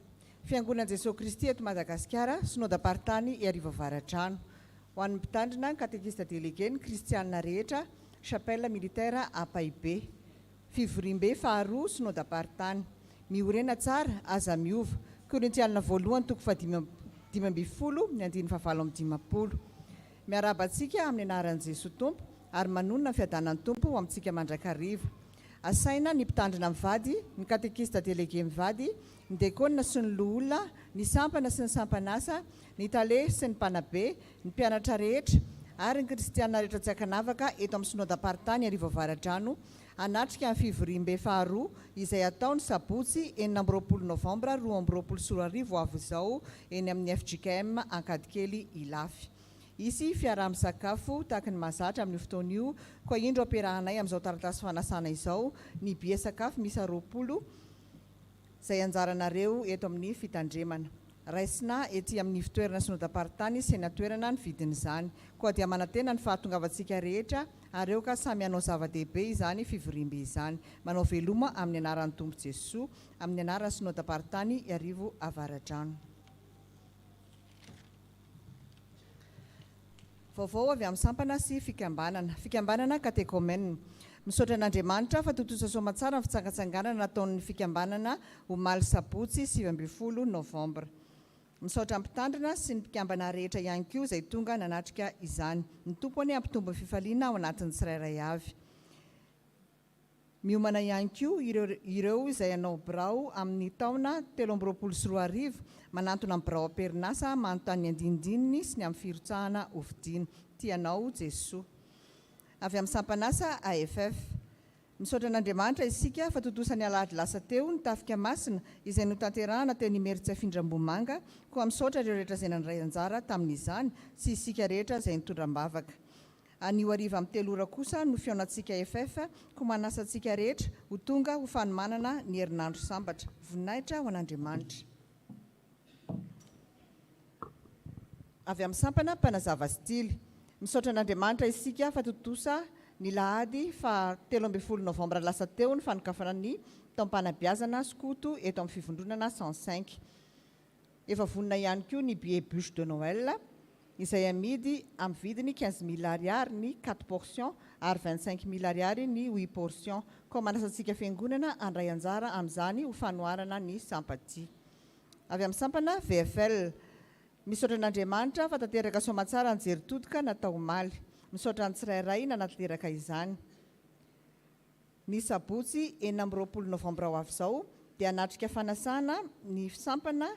Fiangonan'i Jesosy Kristy eto Madagasikara, synodam-paritany Iarivo Avaratrano. Ho an'ny mpitandrina ny katekista délégué ny kristianina rehetra, chapelle militaire à Pahibe. Fivoriam-be faharoa synodam-paritany. Miorena tsara aza miova. Korintianina voalohany toko fahadimy 15:9. Miarabantsika amin'ny anaran'i Jesosy Tompo ary manonona ny fiadanan'ny Tompo ho amintsika mandrakarivo. Asaina ny mpitandrina mivady, ny katekista délégué mivady, ny dekona sy ny loholona, ny sampana sy ny sampanasa, ny tale sy ny mpanabe, ny mpianatra rehetra ary ny kristianina rehetra tsy ankanavaka eto amin'ny synodam-paritany Iarivo Avaratrano anatrika amin'ny fivoriam-be faharoa izay ataony sabotsy 9 Novambra 2024 avy izao eny amin'ny FJKM Ankadikely Ilafy. Isy fiaraha-misakafo tahaka ny mahazatra amin'ny fotoan'io, koa indro ampiarahanay amin'izao taratasy fanasana izao ny bia sakafo misy 20 izay anjaranareo eto amin'ny fitandremana. Raisina ety amin'ny fitoerana synodam-paritany sy ny atoerana ny vidin'izany. Koa dia manantena ny fahatongavantsika rehetra ary eo ka samy hanao zava-dehibe izany fivoriam-be izany. Manao veloma amin'ny anaran'ny Tompo Jesosy, amin'ny anaran'ny synodam-paritany Iarivo Avaratrano. Vaovao avy amin'ny sampana sy fikambanana. Fikambanana katekômena. Misaotra an'Andriamanitra fa totosa soamantsara ny fitsangatsanganana nataon'ny fikambanana omaly sabotsy 7 Novambra. Misaotra mpitandrina sy ny mpikambana rehetra ihany koa izay tonga nanatrika izany. Ny tompony ampitombo fifaliana ao anatin'ny tsirairay avy. Miomana ihany koa ireo izay hanao birao amin'ny taona 2024 manantona amin'ny birao am-perinasa manontany andindininy sy ny amin'ny firotsahana hovidiana. Tianao Jesosy. Avy amin'ny sampanasa AFF. Misaotra an'Andriamanitra isika fa totosany alahady lasa teo ny tafika masina izay notanterahana teo Nimeritsy Afindram-Bomanga, koa misaotra ireo rehetra izay nandray anjara tamin'izany sy isika rehetra izay nitondram-bavaka. Anio hariva amin'ny 3 ora kosa no fiaonantsika AFF, koa manasa antsika rehetra ho tonga ho fanomanana ny herinandro sambatra. Voninahitra ho an'Andriamanitra. Avy amin'ny sampana mpanazava stily. Misaotra an'Andriamanitra isika fa totosa ny lahady fa 13 Novambra lasa teo ny fanokafana ny taom-panabeazana skoto eto amin'ny fivondronana 105. Efa vonina ihany koa ny billet bûche de Noël izay amidy amin'ny vidiny 15 000 ariary ny 4 portions ary 25 000 ariary ny 8 portions. Koa manasa antsika fiangonana andray anjara amin'izany ho fanoharana ny sampaty. Avy amin'ny sampana VFL. Misaotra an'Andriamanitra fa tanteraka soamantsara ny jery-todoka natao omaly. Misaotra ny tsirairay nanatanteraka izany. Ny sabotsy 9 Novambra ho avy izao dia anatrika fanasana ny sampana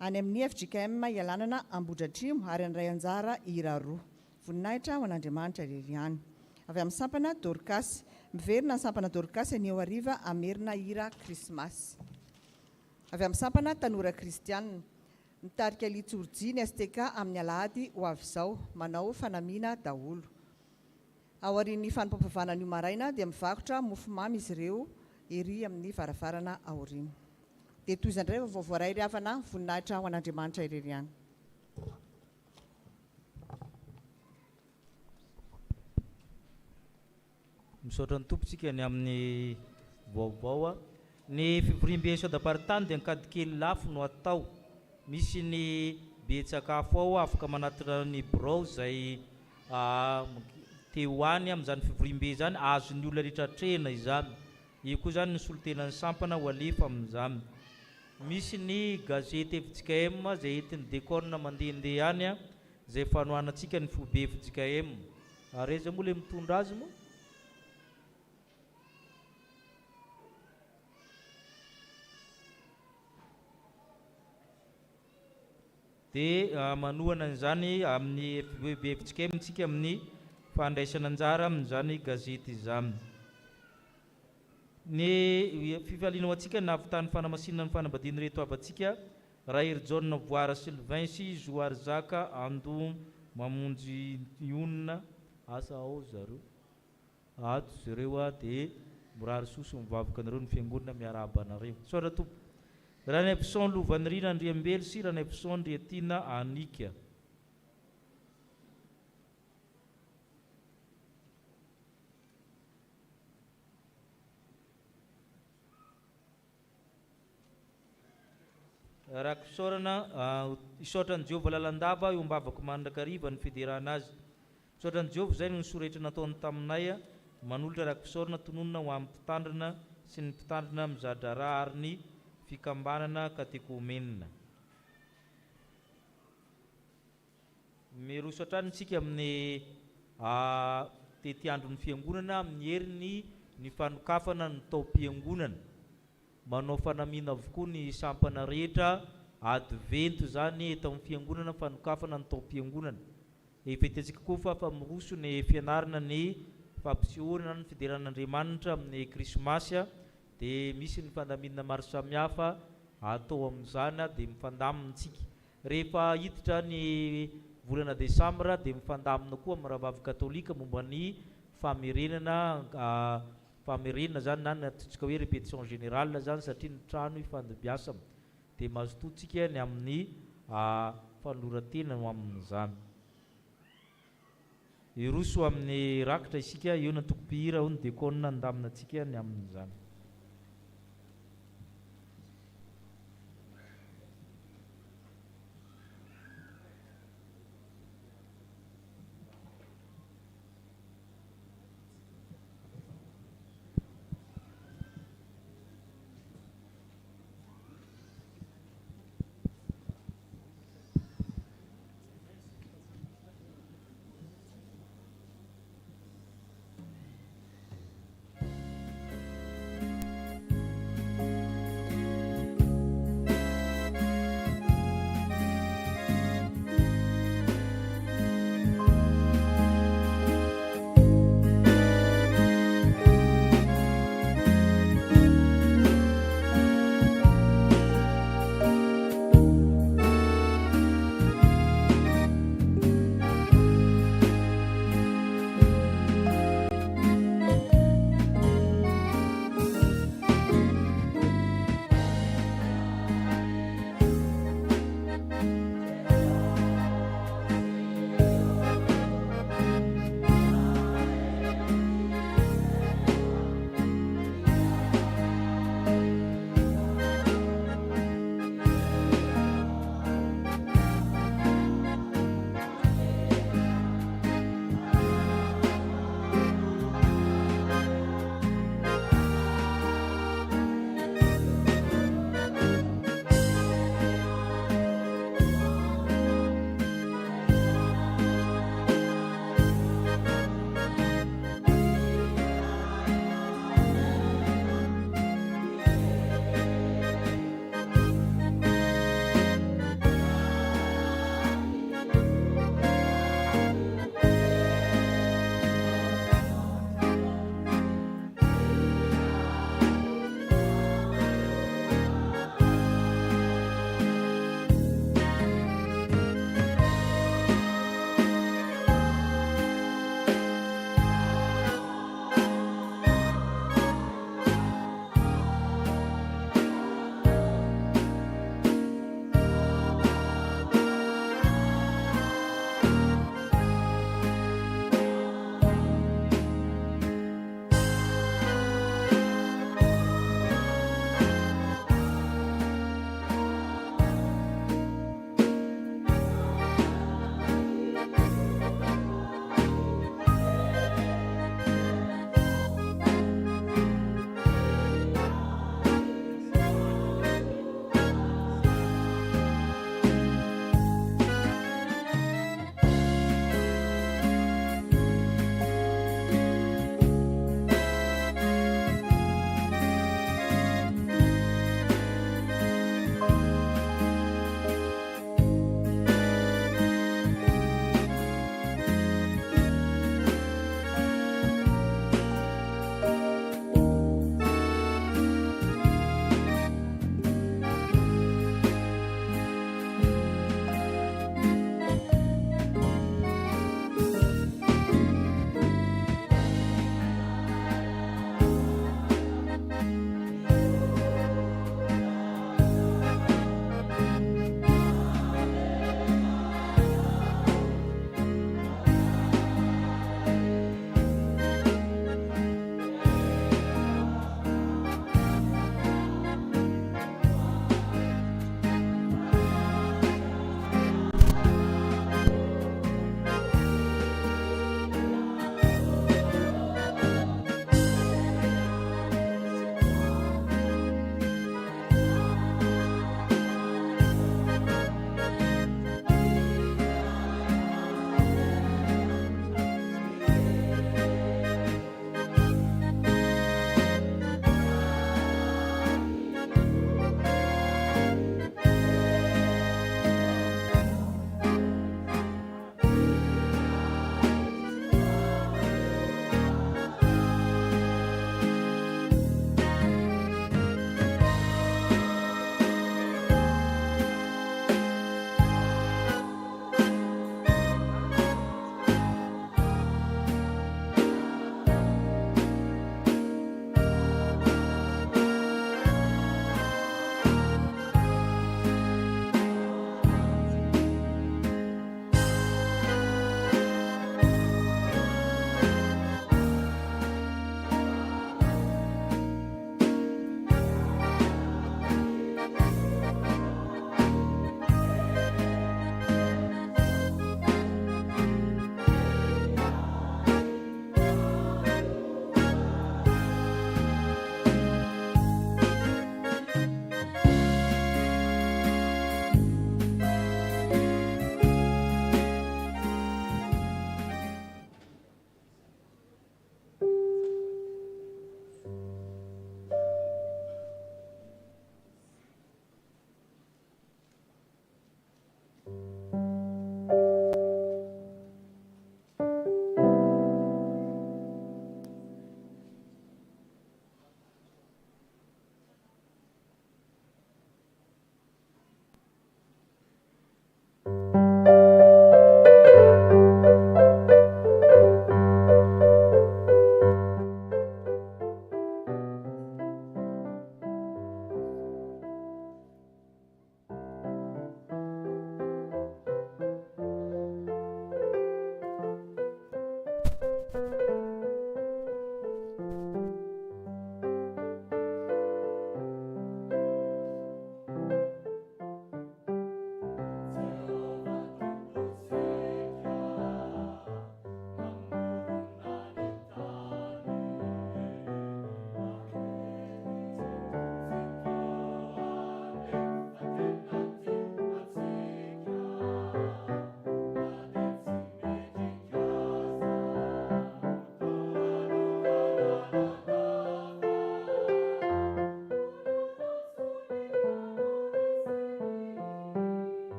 any amin'ny FJKM Ialanana Ambohidratrimo ary andray anjara hira roa. Voninahitra ho an'Andriamanitra irery. Avy amin'ny sampana Dorcas. Miverina ny sampana Dorcas ny eo hariva amerina hira Krismasy. Avy amin'ny sampana Tanora Kristianina. Mitarika litsorjy ny STK amin'ny alahady ho avy izao, manao fanamiana daholo. Ao aorian'ny fanompampavanana io maraina dia mivakotra mofomamy izy ireo ery amin'ny varavarana aoriana. Dia toy izany indray vaovao iray ry havana, voninahitra ho an'Andriamanitra irery ihany. Misaotra ny tompontsika ny amin'ny vaovao. Ny fivoriam-be synodam-paritany dia Ankadikely lafo no atao. Misy ny be-tsakafo ao afaka manatitra ny birao izay te hoany amin'izany fivoriam-be izany, azon'ny olona rehetra trena izany. Io koa izany ny solotenan'ny sampana ho alefa amin'izany. Misy ny gazety FJKM izay entin'ny dekona mandehandeha any izay fanohanantsika ny fobe FJKM. Ary izy moa ilay mitondra azy moa. dia manohana an'izany amin'ny bebetsika amin'ny fandraisana anjara amin'izany gazety izany. Ny fifaliana ho antsika nahavitany fanamasinana ny fanambadiana reto avantsika Rahery John Voara Sylvain sy Zoary Zaka ando mamonjy ionina asa ao zareo ato zareo dia morary soso mivavaka anareo ny fiangonana miarahaba anareo saora tompo raha ny Epson Lovanirina Andriambely sy raha ny Epson Ndriatina Anika. Raha kisaorana isaotran'i Jehovah lalandava eo ambavako mandrakariva ny fiderana azy. Isaotran'i Jehovah zay no nisoretra nataony taminay manolotra raha kisaorana tononona ho amin'ny mpitandrina sy ny mpitandrina mizadra raha ary ny fikambanana katekomenina. Mirosotra antsika amin'ny tety andron'ny fiangonana amin'ny heriny ny fanokafana ny tao-piangonana. Manao fanamiana avokoa ny sampana rehetra advento zany eto amin'ny fiangonana fanokafana ny tao-piangonana. Efetentsika koa fa famoroso ny fianarana ny fampisehoana ny fideran'Andriamanitra amin'ny krismasy dia misy ny fandaminana maro samihafa atao amin'izany dia mifandamintsika. Rehefa hiditra ny volana Desambra dia mifandamina koa amin'ny rahavavy katolika momba ny famerenana zany na natsotsika hoe répétition générale zany satria ny trano ifandebiasana dia mazotoantsika ny amin'ny fanolorantena no amin'izany. Iroso amin'ny rakitra isika eo na tokopihira ho ny dekona andamina antsika ny amin'izany.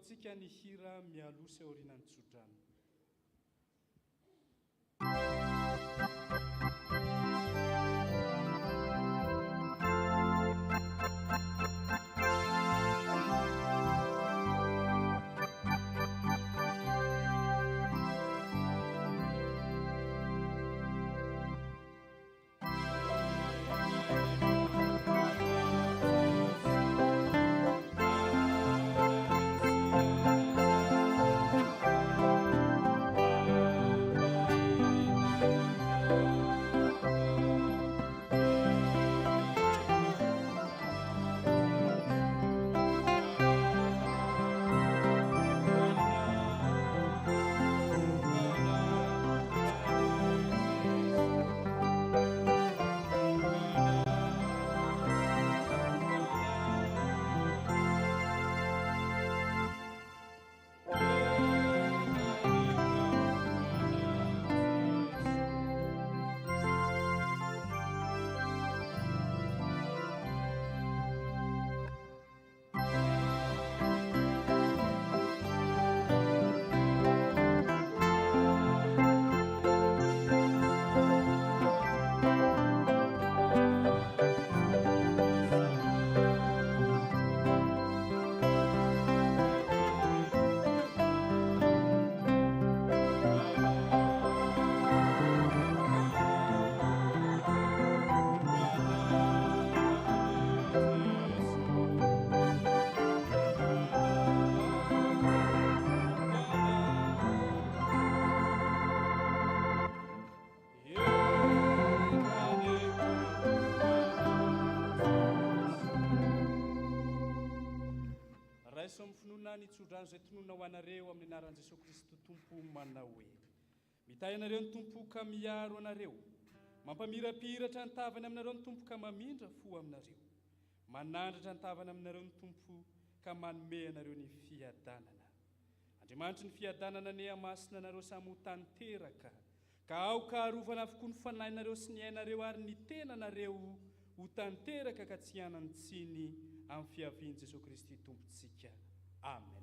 antsika ny hira mialosa aorianany tsodrano. Ny tsodrano izay tonona ho anareo amin'ny anaran'i Jesosy Kristy Tompo manao hoe mitahy anareo ny Tompo ka miaro anareo, mampamirapiratra ny tavany aminareo ny Tompo ka mamindra fo aminareo, manandratra ny tavany aminareo ny Tompo ka manome anareo ny fiadanana. Andriamanitra ny fiadanana ny amasina anareo samy ho tanteraka, ka aoka arovana avokoa ny fanahinareo sy ny ainareo ary ny tenanareo ho tanteraka ka tsy hanany tsiny amin'ny fiavian'i Jesosy Kristy Tompontsika. Amen.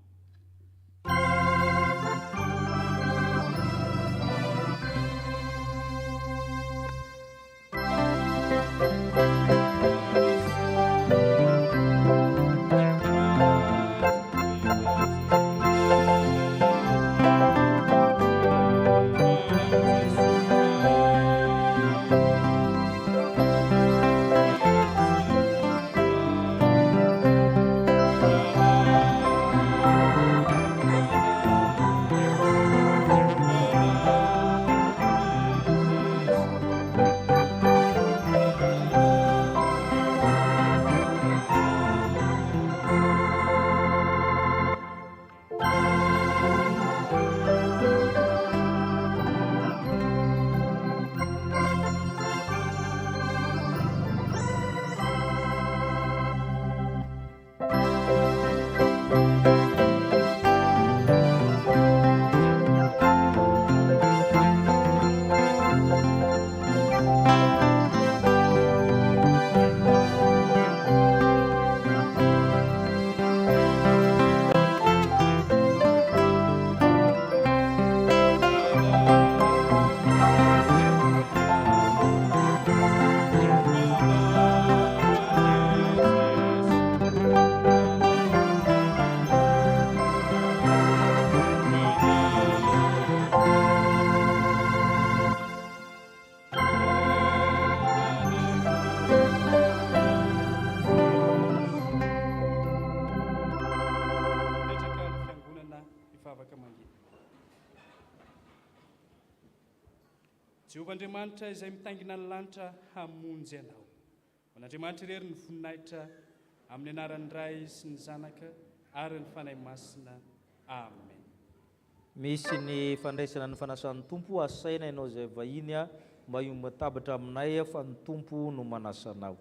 Jehovah-Andriamanitra izay mitaingina ny lanitra hamonjy anao. An'Andriamanitra irery ny voninahitra amin'ny anaran'ny Ray sy ny Zanaka ary ny fanahy masina. Amen. Misy ny fandraisana ny fanasan'ny Tompo, asaina ianao izay vahiny mba matabatra aminay fa ny Tompo no manasanao.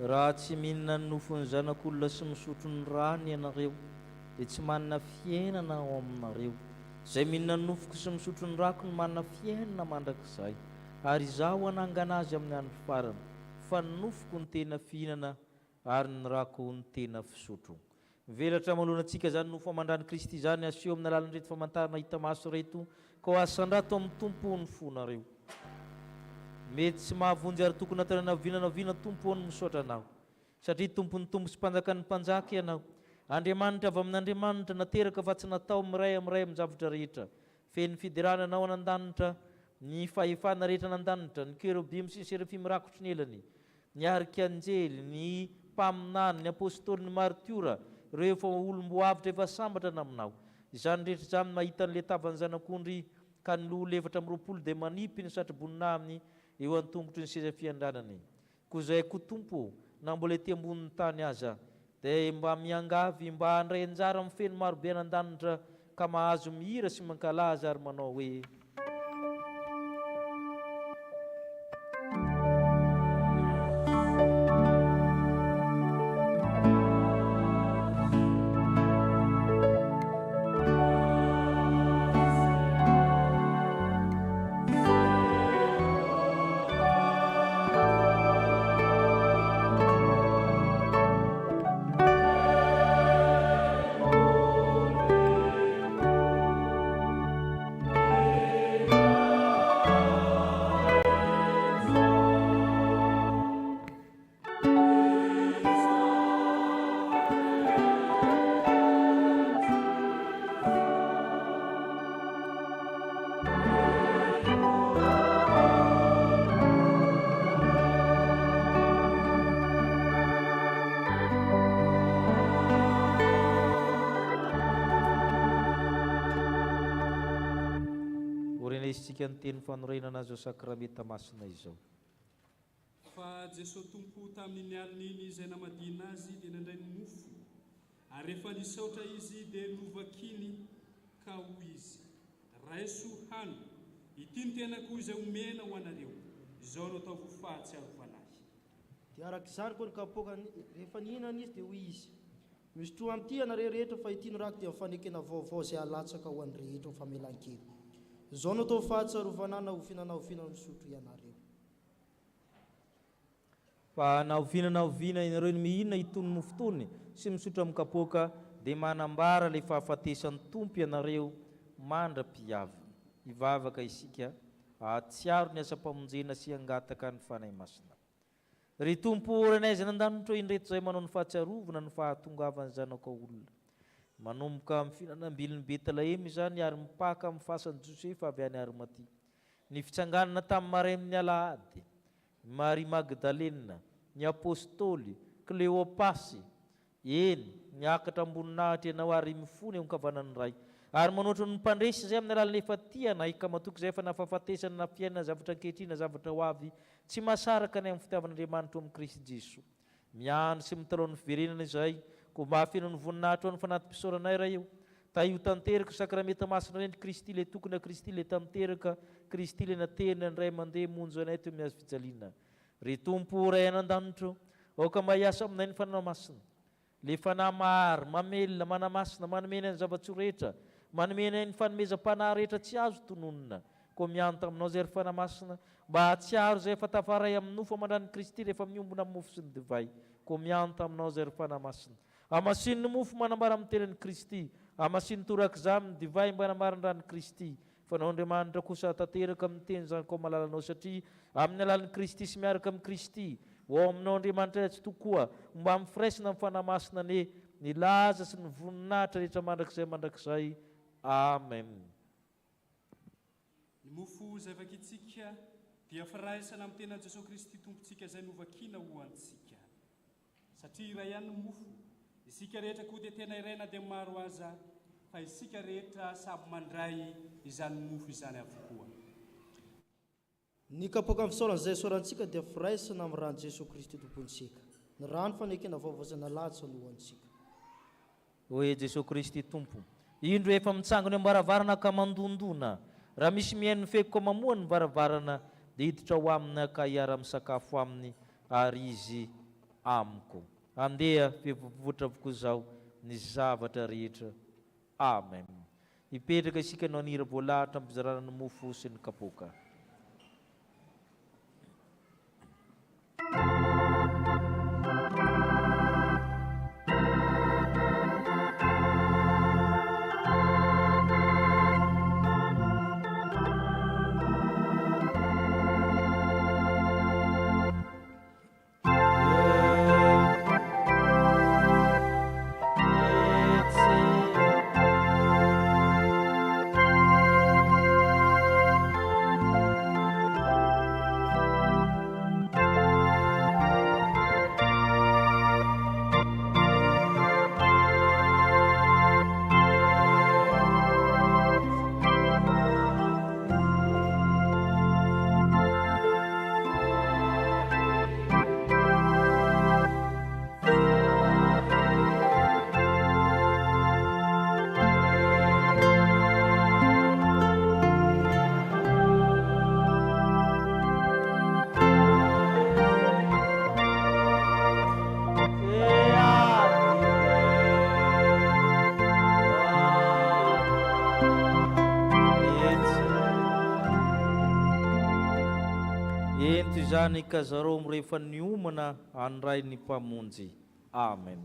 raha tsy mihinana ny nofony zanak'olona sy misotro ny rany ianareo dia tsy manana fiainana ao aminareo. Izay mihinana ny nofoko sy misotro ny rako no manana fiainana mandrakizay, ary izaho hanangana azy amin'ny andro farany. Fa ny nofoko ny tena fihinana ary ny rako ny tena fisotro. Mivelatra manoloanantsika zany nofo amandrany Kristy zany aseho amin'ny alalan'ny reto famantarana hita maso reto, ka ho asandrato amin'ny tompo ny fonareo. Mety tsy mahavonjy ary tokony ataonana vinana tompo ny misaotra anao, satria tompony tompo sy mpanjaka ny mpanjaka ianao. Andriamanitra avy amin'Andriamanitra nateraka fa tsy natao miray amin'ny zavatra rehetra. Feny fidirana anao anandanitra ny fahefana rehetra anandanitra, ny kerubim sy ny serafim rakotry ny elany, ny arkanjely, ny mpaminany, ny apôstôly, ny martiora, ireo efa olom-boavitra efa sambatra naminao. Izany rehetra zany mahita n'le tavan'ny zanak'ondry ka ny lolo 420 dia manipy ny satroboninaminy eo an-tongotry ny seza fiandranany. Koa izay koa tompo na mbola ety ambonin'ny tany aza, dia mba miangavy mba handray anjara amin'ny feno marobe anandanitra ka mahazo mihira sy mankalaza ary manao hoe isika ny teny fanorenana azy ao sakramenta masina izao. Fa Jesosy tompo tamin'ny aliny izay namadina azy dia nandray ny mofo, ary rehefa nisaotra izy dia novakiny ka hoy izy, raiso hany, ity ny tenako izay omena ho anareo, izao no ataoko fahatsiaro fanahy. Dia arak'izany koa ny kapoka rehefa nihinana izy dia hoy izy, misotro amin'ity ianareo rehetra fa ity ny rako dia mifanekena vaovao izay alatsaka ho an'ny rehetra ny famelan-kely. Izao no atao fahatsiarovana na ovinana misotro ianareo. Fa na ovinana ianareo ny mihinana itony mofo tony sy misotro amin'ny kapoka dia manambara ilay fahafatesan'ny tompo ianareo mandra-piavy. Hivavaka isika ahatsiaro ny asa-pamonjena sy hangataka ny fanahy masina. Ry tompo ranaiza nandanitra indreto izay manao ny fahatsiarovana ny fahatongavany zanaka olona. Manomboka amin'ny fihinanam-biliny Betlehemy izany ary mipaka amin'ny fasan'i Josefa avy any Arimaty. Ny fitsanganana tamin'ny marain'ny Alahady, Maria Magdalena, ny apôstôly, Kleopasy, eny niakatra amboninahitra ianao ary mifony eo ankavanan'ny ray. Ary manoatra ny mpandresy izay amin'ny alalan'ny efa tiana ka matoky izay efa nafahafatesana na fiainana zavatra ankehitriny na zavatra ho avy tsy mahasaraka ny amin'ny fitiavan'Andriamanitra amin'ny Kristy Jesosy. Miandry sy mitalao ny fiverenana izay, ko mafina ny voninahitra ny fanaty-pisaoranay raha io. Ta io tanteraka sakramenta masina reny Kristy le tokony Kristy le tanteraka, Kristy le natena ny ray mandeha monjo anay teo miazo fijaliana. Ry tompo ray anan-danitro, aoka mba hiasa aminay ny fanahy masina. Le fanahy mahary, mamelona, manamasina, manomena ny zava-tsoa rehetra, manomena ny fanomezam-panahy rehetra tsy azo tononona. Ko mianta aminao zay ry fanahy masina, mba hatsiaro izay efa tafaray amin'ny nofo amandran'i Kristy rehefa miombona amin'ny mofo sy ny divay. Ko mianta aminao zay ry fanahy masina. Amasin'ny mofo manambara amin'ny tenan'i Kristy, amasin'ny torak'izany ny divay mba hanambara ny ran'i Kristy. Fa nao Andriamanitra kosa tanteraka amin'ny teny zany ko malalanao satria amin'ny alalan'i Kristy sy miaraka amin'ny Kristy, ho aminao Andriamanitra tsy tokoa mba mifiraisina amin'ny fanahy masina ny laza sy ny voninahitra rehetra mandrakizay. Amen. Ny mofo izay vakitsika dia firaisana amin'ny tenan'i Jesosy Kristy tompontsika izay novakina ho antsika. Satria iray ihany ny mofo, isika rehetra koa dia tena iraina dia maro aza, fa isika rehetra samy mandray izany mofo izany avokoa. Ny kapoka amin'ny fisaoran'izay sorantsika dia firaisana amin'ny rano Jesosy Kristy tompontsika. Ny rano fanekena vaovao izay nalatsa no antsika. Oe Jesosy Kristy tompo, indro efa mitsangana ambaravarana ka mandondona. Raha misy mihaino ny feko mamoa ny varavarana dia hiditra ho aminy ka hiara-misakafo aminy ary izy amiko. Andeha fivovotra avokoa izao ny zavatra rehetra. Amen. Ipetraka isika no anira voalahatra ampizarana ny mofo sy ny kapoka. Ento izany kazaromo rehefa niomana andray ny mpamonjy. Amen.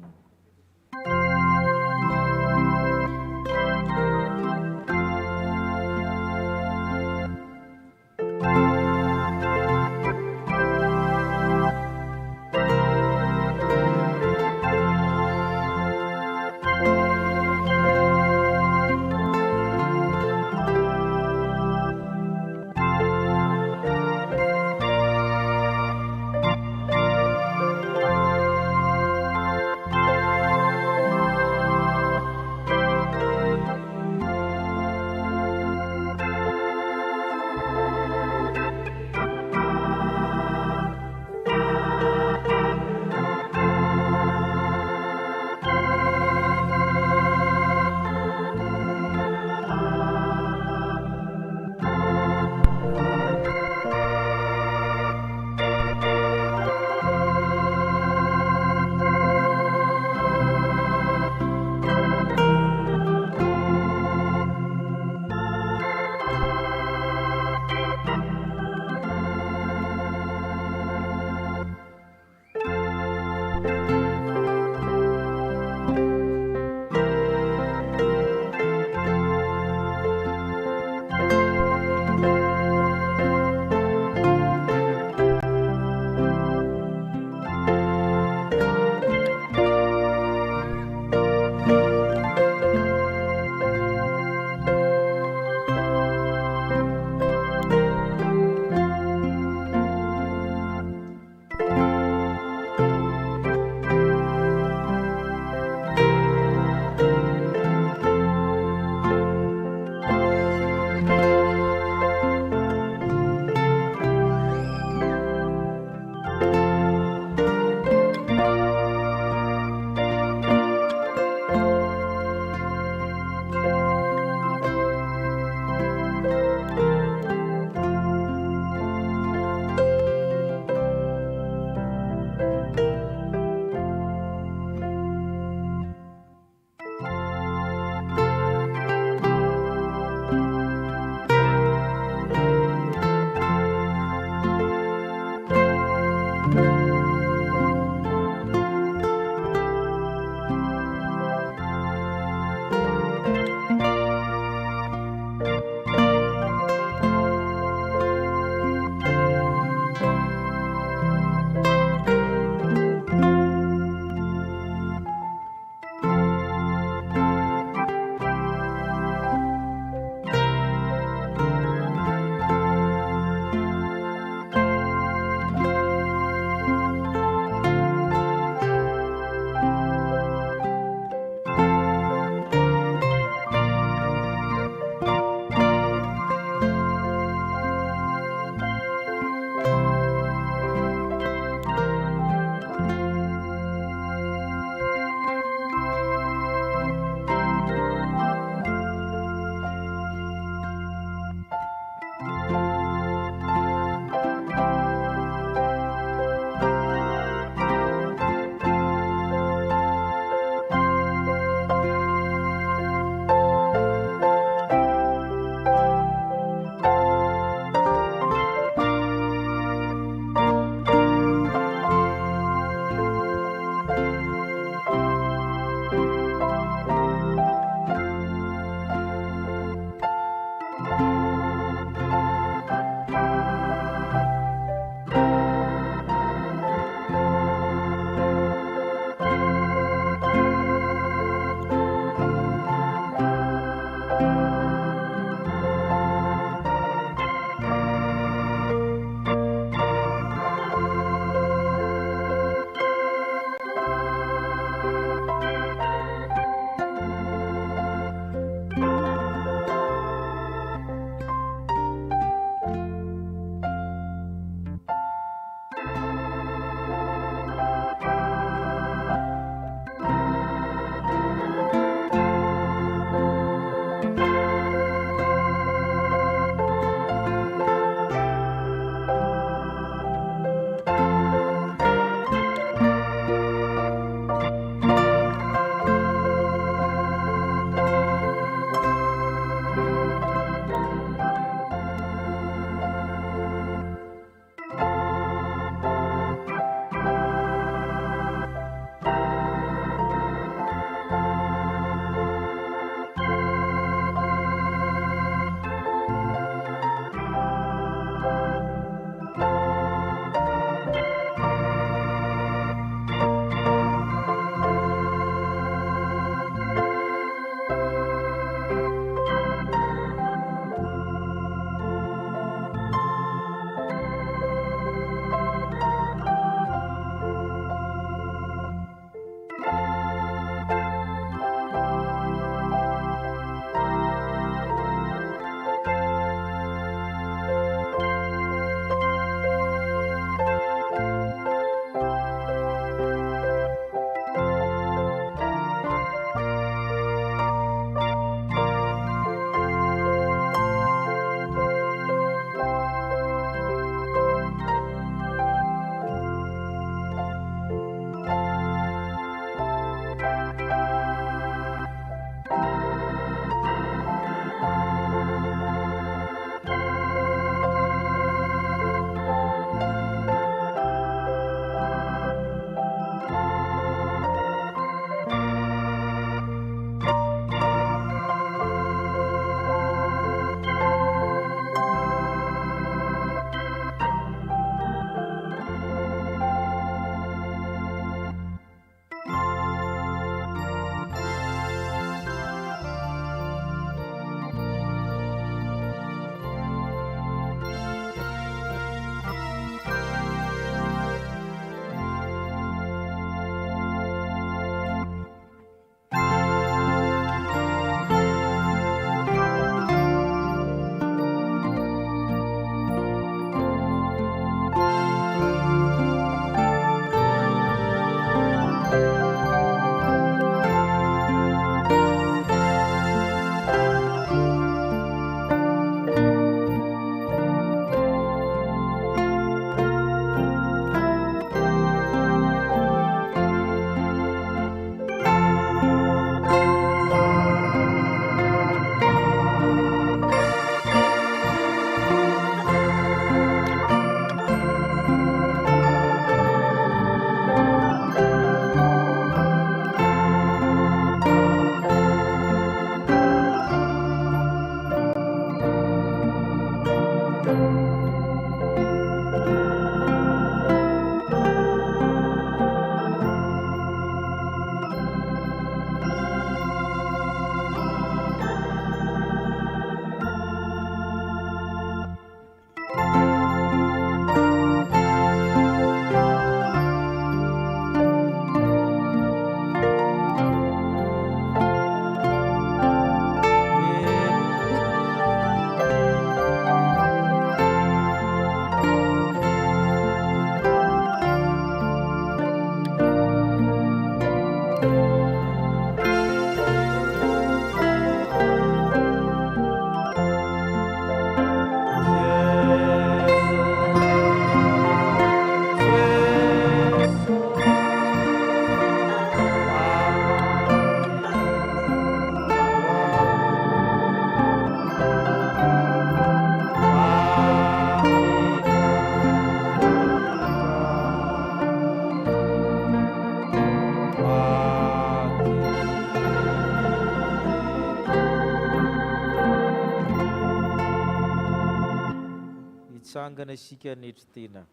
manokana isika netritena.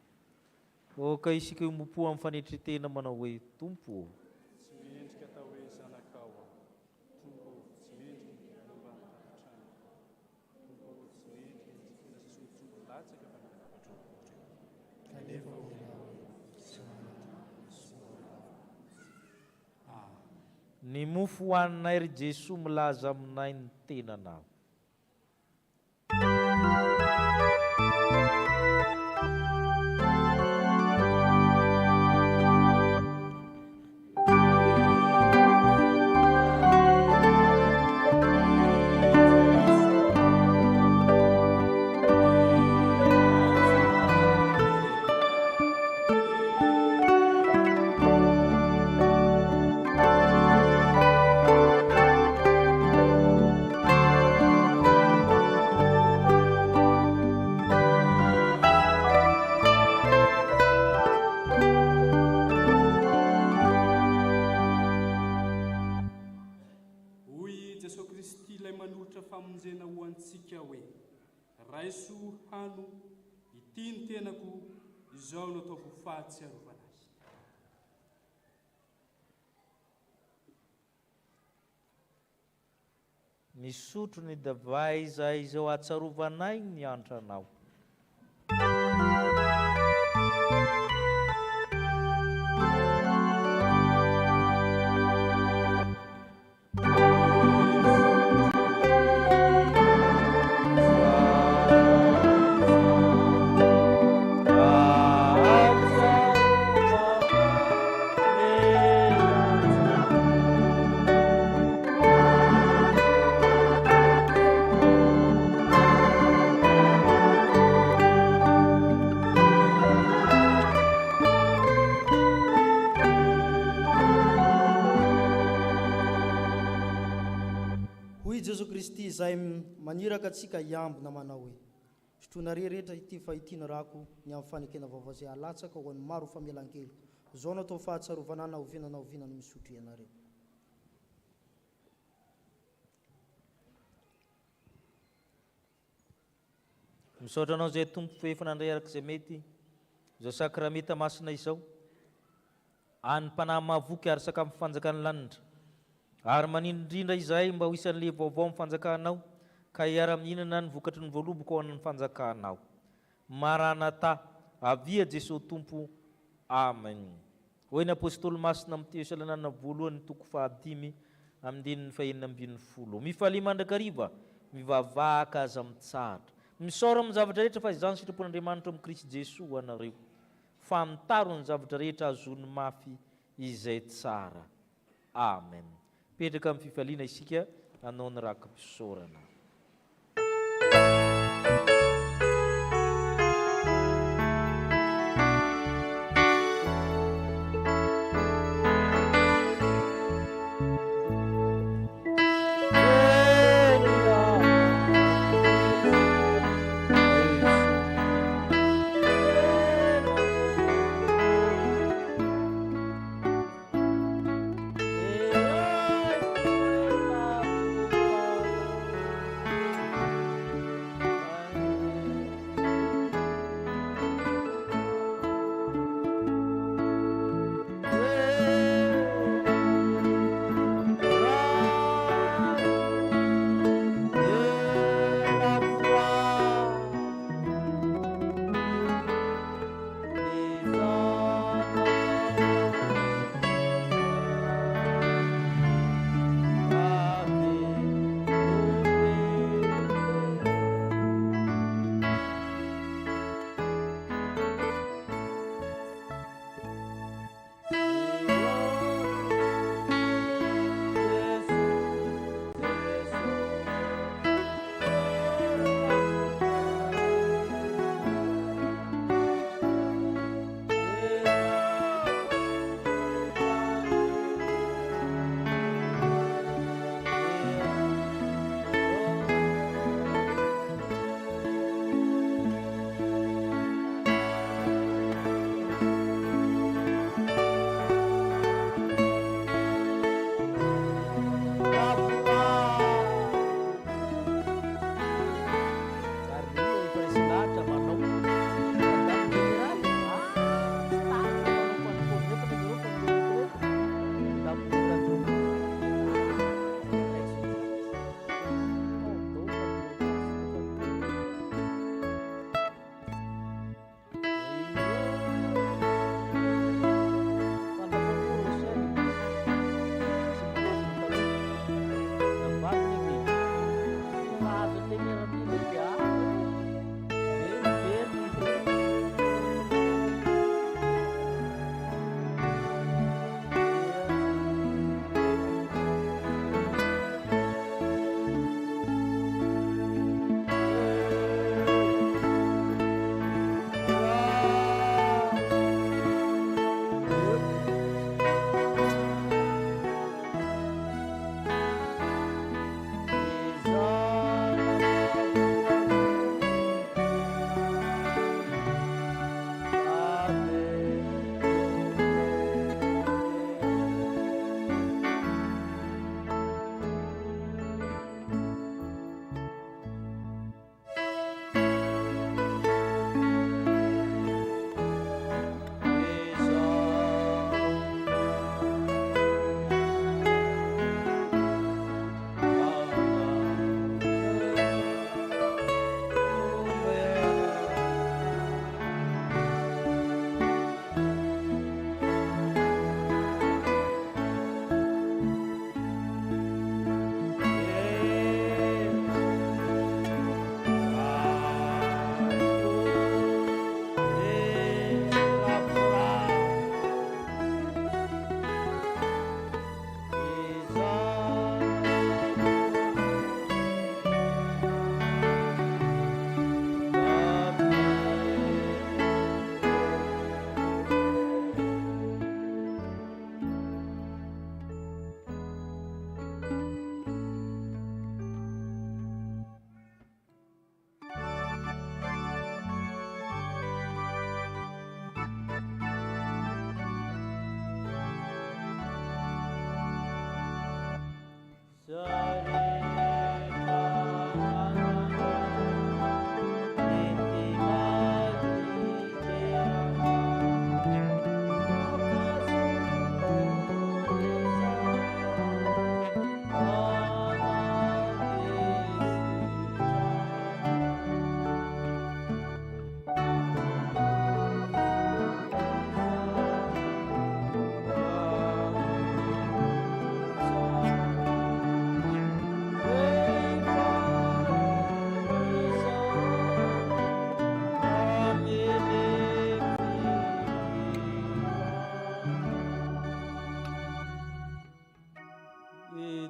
Ka isika mompo amin'ny fanetretena manao hoe Tompo. Tsy mendrika atao hoe zanakao aho. Tompo tsy mendrika anovana tafitrano. Tompo tsy mendrika nitsika sosotsobo latsaka fa nanavatra kanefa ny mofo hoaninay ry Jesosy milaza aminay ny tenanao. famonjena ho antsika hoe raiso hano ity ny tenako izao no ataoko fahatsiarovana azy. Misotro ny davay izay izao ahatsiarovanay ny andranao. Izay maniraka atsika iambona manao hoe sotroina rehetra ity fahitiana rako ny amin'ny fanekena vaovao izay alatsaka ho an'ny maro famelan-kelo zao no atao fahatsarovana na ovinana ovinany misotro ianareo. Misaotra anao izay tompo fefa nandray araka izay mety izao sakrameta masina izao any mpanahy mahavoky ary saka amin'ny fanjakany lanitra ary manindrindra izay mba ho isan'le vaovao amin'ny fanjakanao ka hiara-mihinana ny vokatry ny voaloboko ao amin'ny fanjakanao. Maranatha, avia Jesosy Tompo. Amen. Hoy ny apôstôly masina amin'ny Tesalonina voalohany toko 5 amin'ny 2:40. Mifalia mandrakariva, mivavaka aza amin'ny tsara. Misaora amin'ny zavatra rehetra fa izany sitrapon'Andriamanitra amin'ny Kristy Jesosy ho anareo. Famtaro ny zavatra rehetra azony mafy izay tsara. Amen. Petraka amin'ny fifaliana isika hanao ny raka-pisaorana.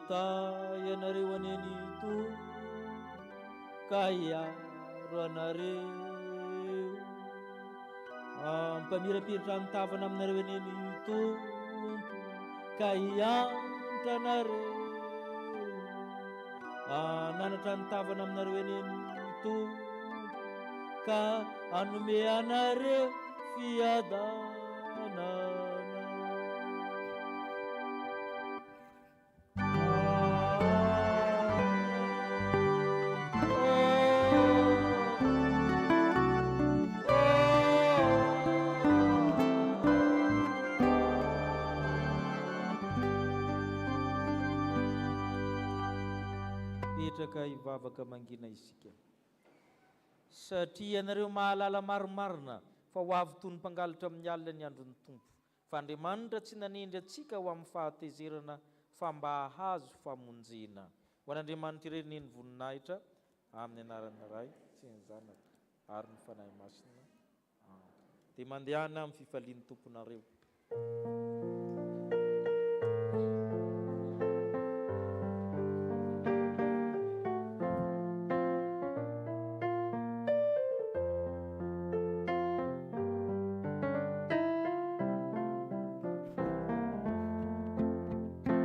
mahita ianareo aneny tompo ka hiaro anareo, ampamirapiritra ny tavana aminareo aneny tompo ka hiantra anareo, ananatra ny tavana aminareo aneny tompo ka anome anareo fiadanana. Petraka hivavaka mangina isika, satria ianareo mahalala marimarina fa ho avy toy ny mpangalatra amin'ny alina ny andron'ny tompo, fa Andriamanitra tsy nanendry atsika ho amin'ny fahatezerana fa mba hahazo famonjena. Ho an'Andriamanitra ireny ny voninahitra amin'ny anaran'ny Ray sy ny Zanaka ary ny fanahy masina. Dia mandehana amin'ny fifalian'ny tomponareo.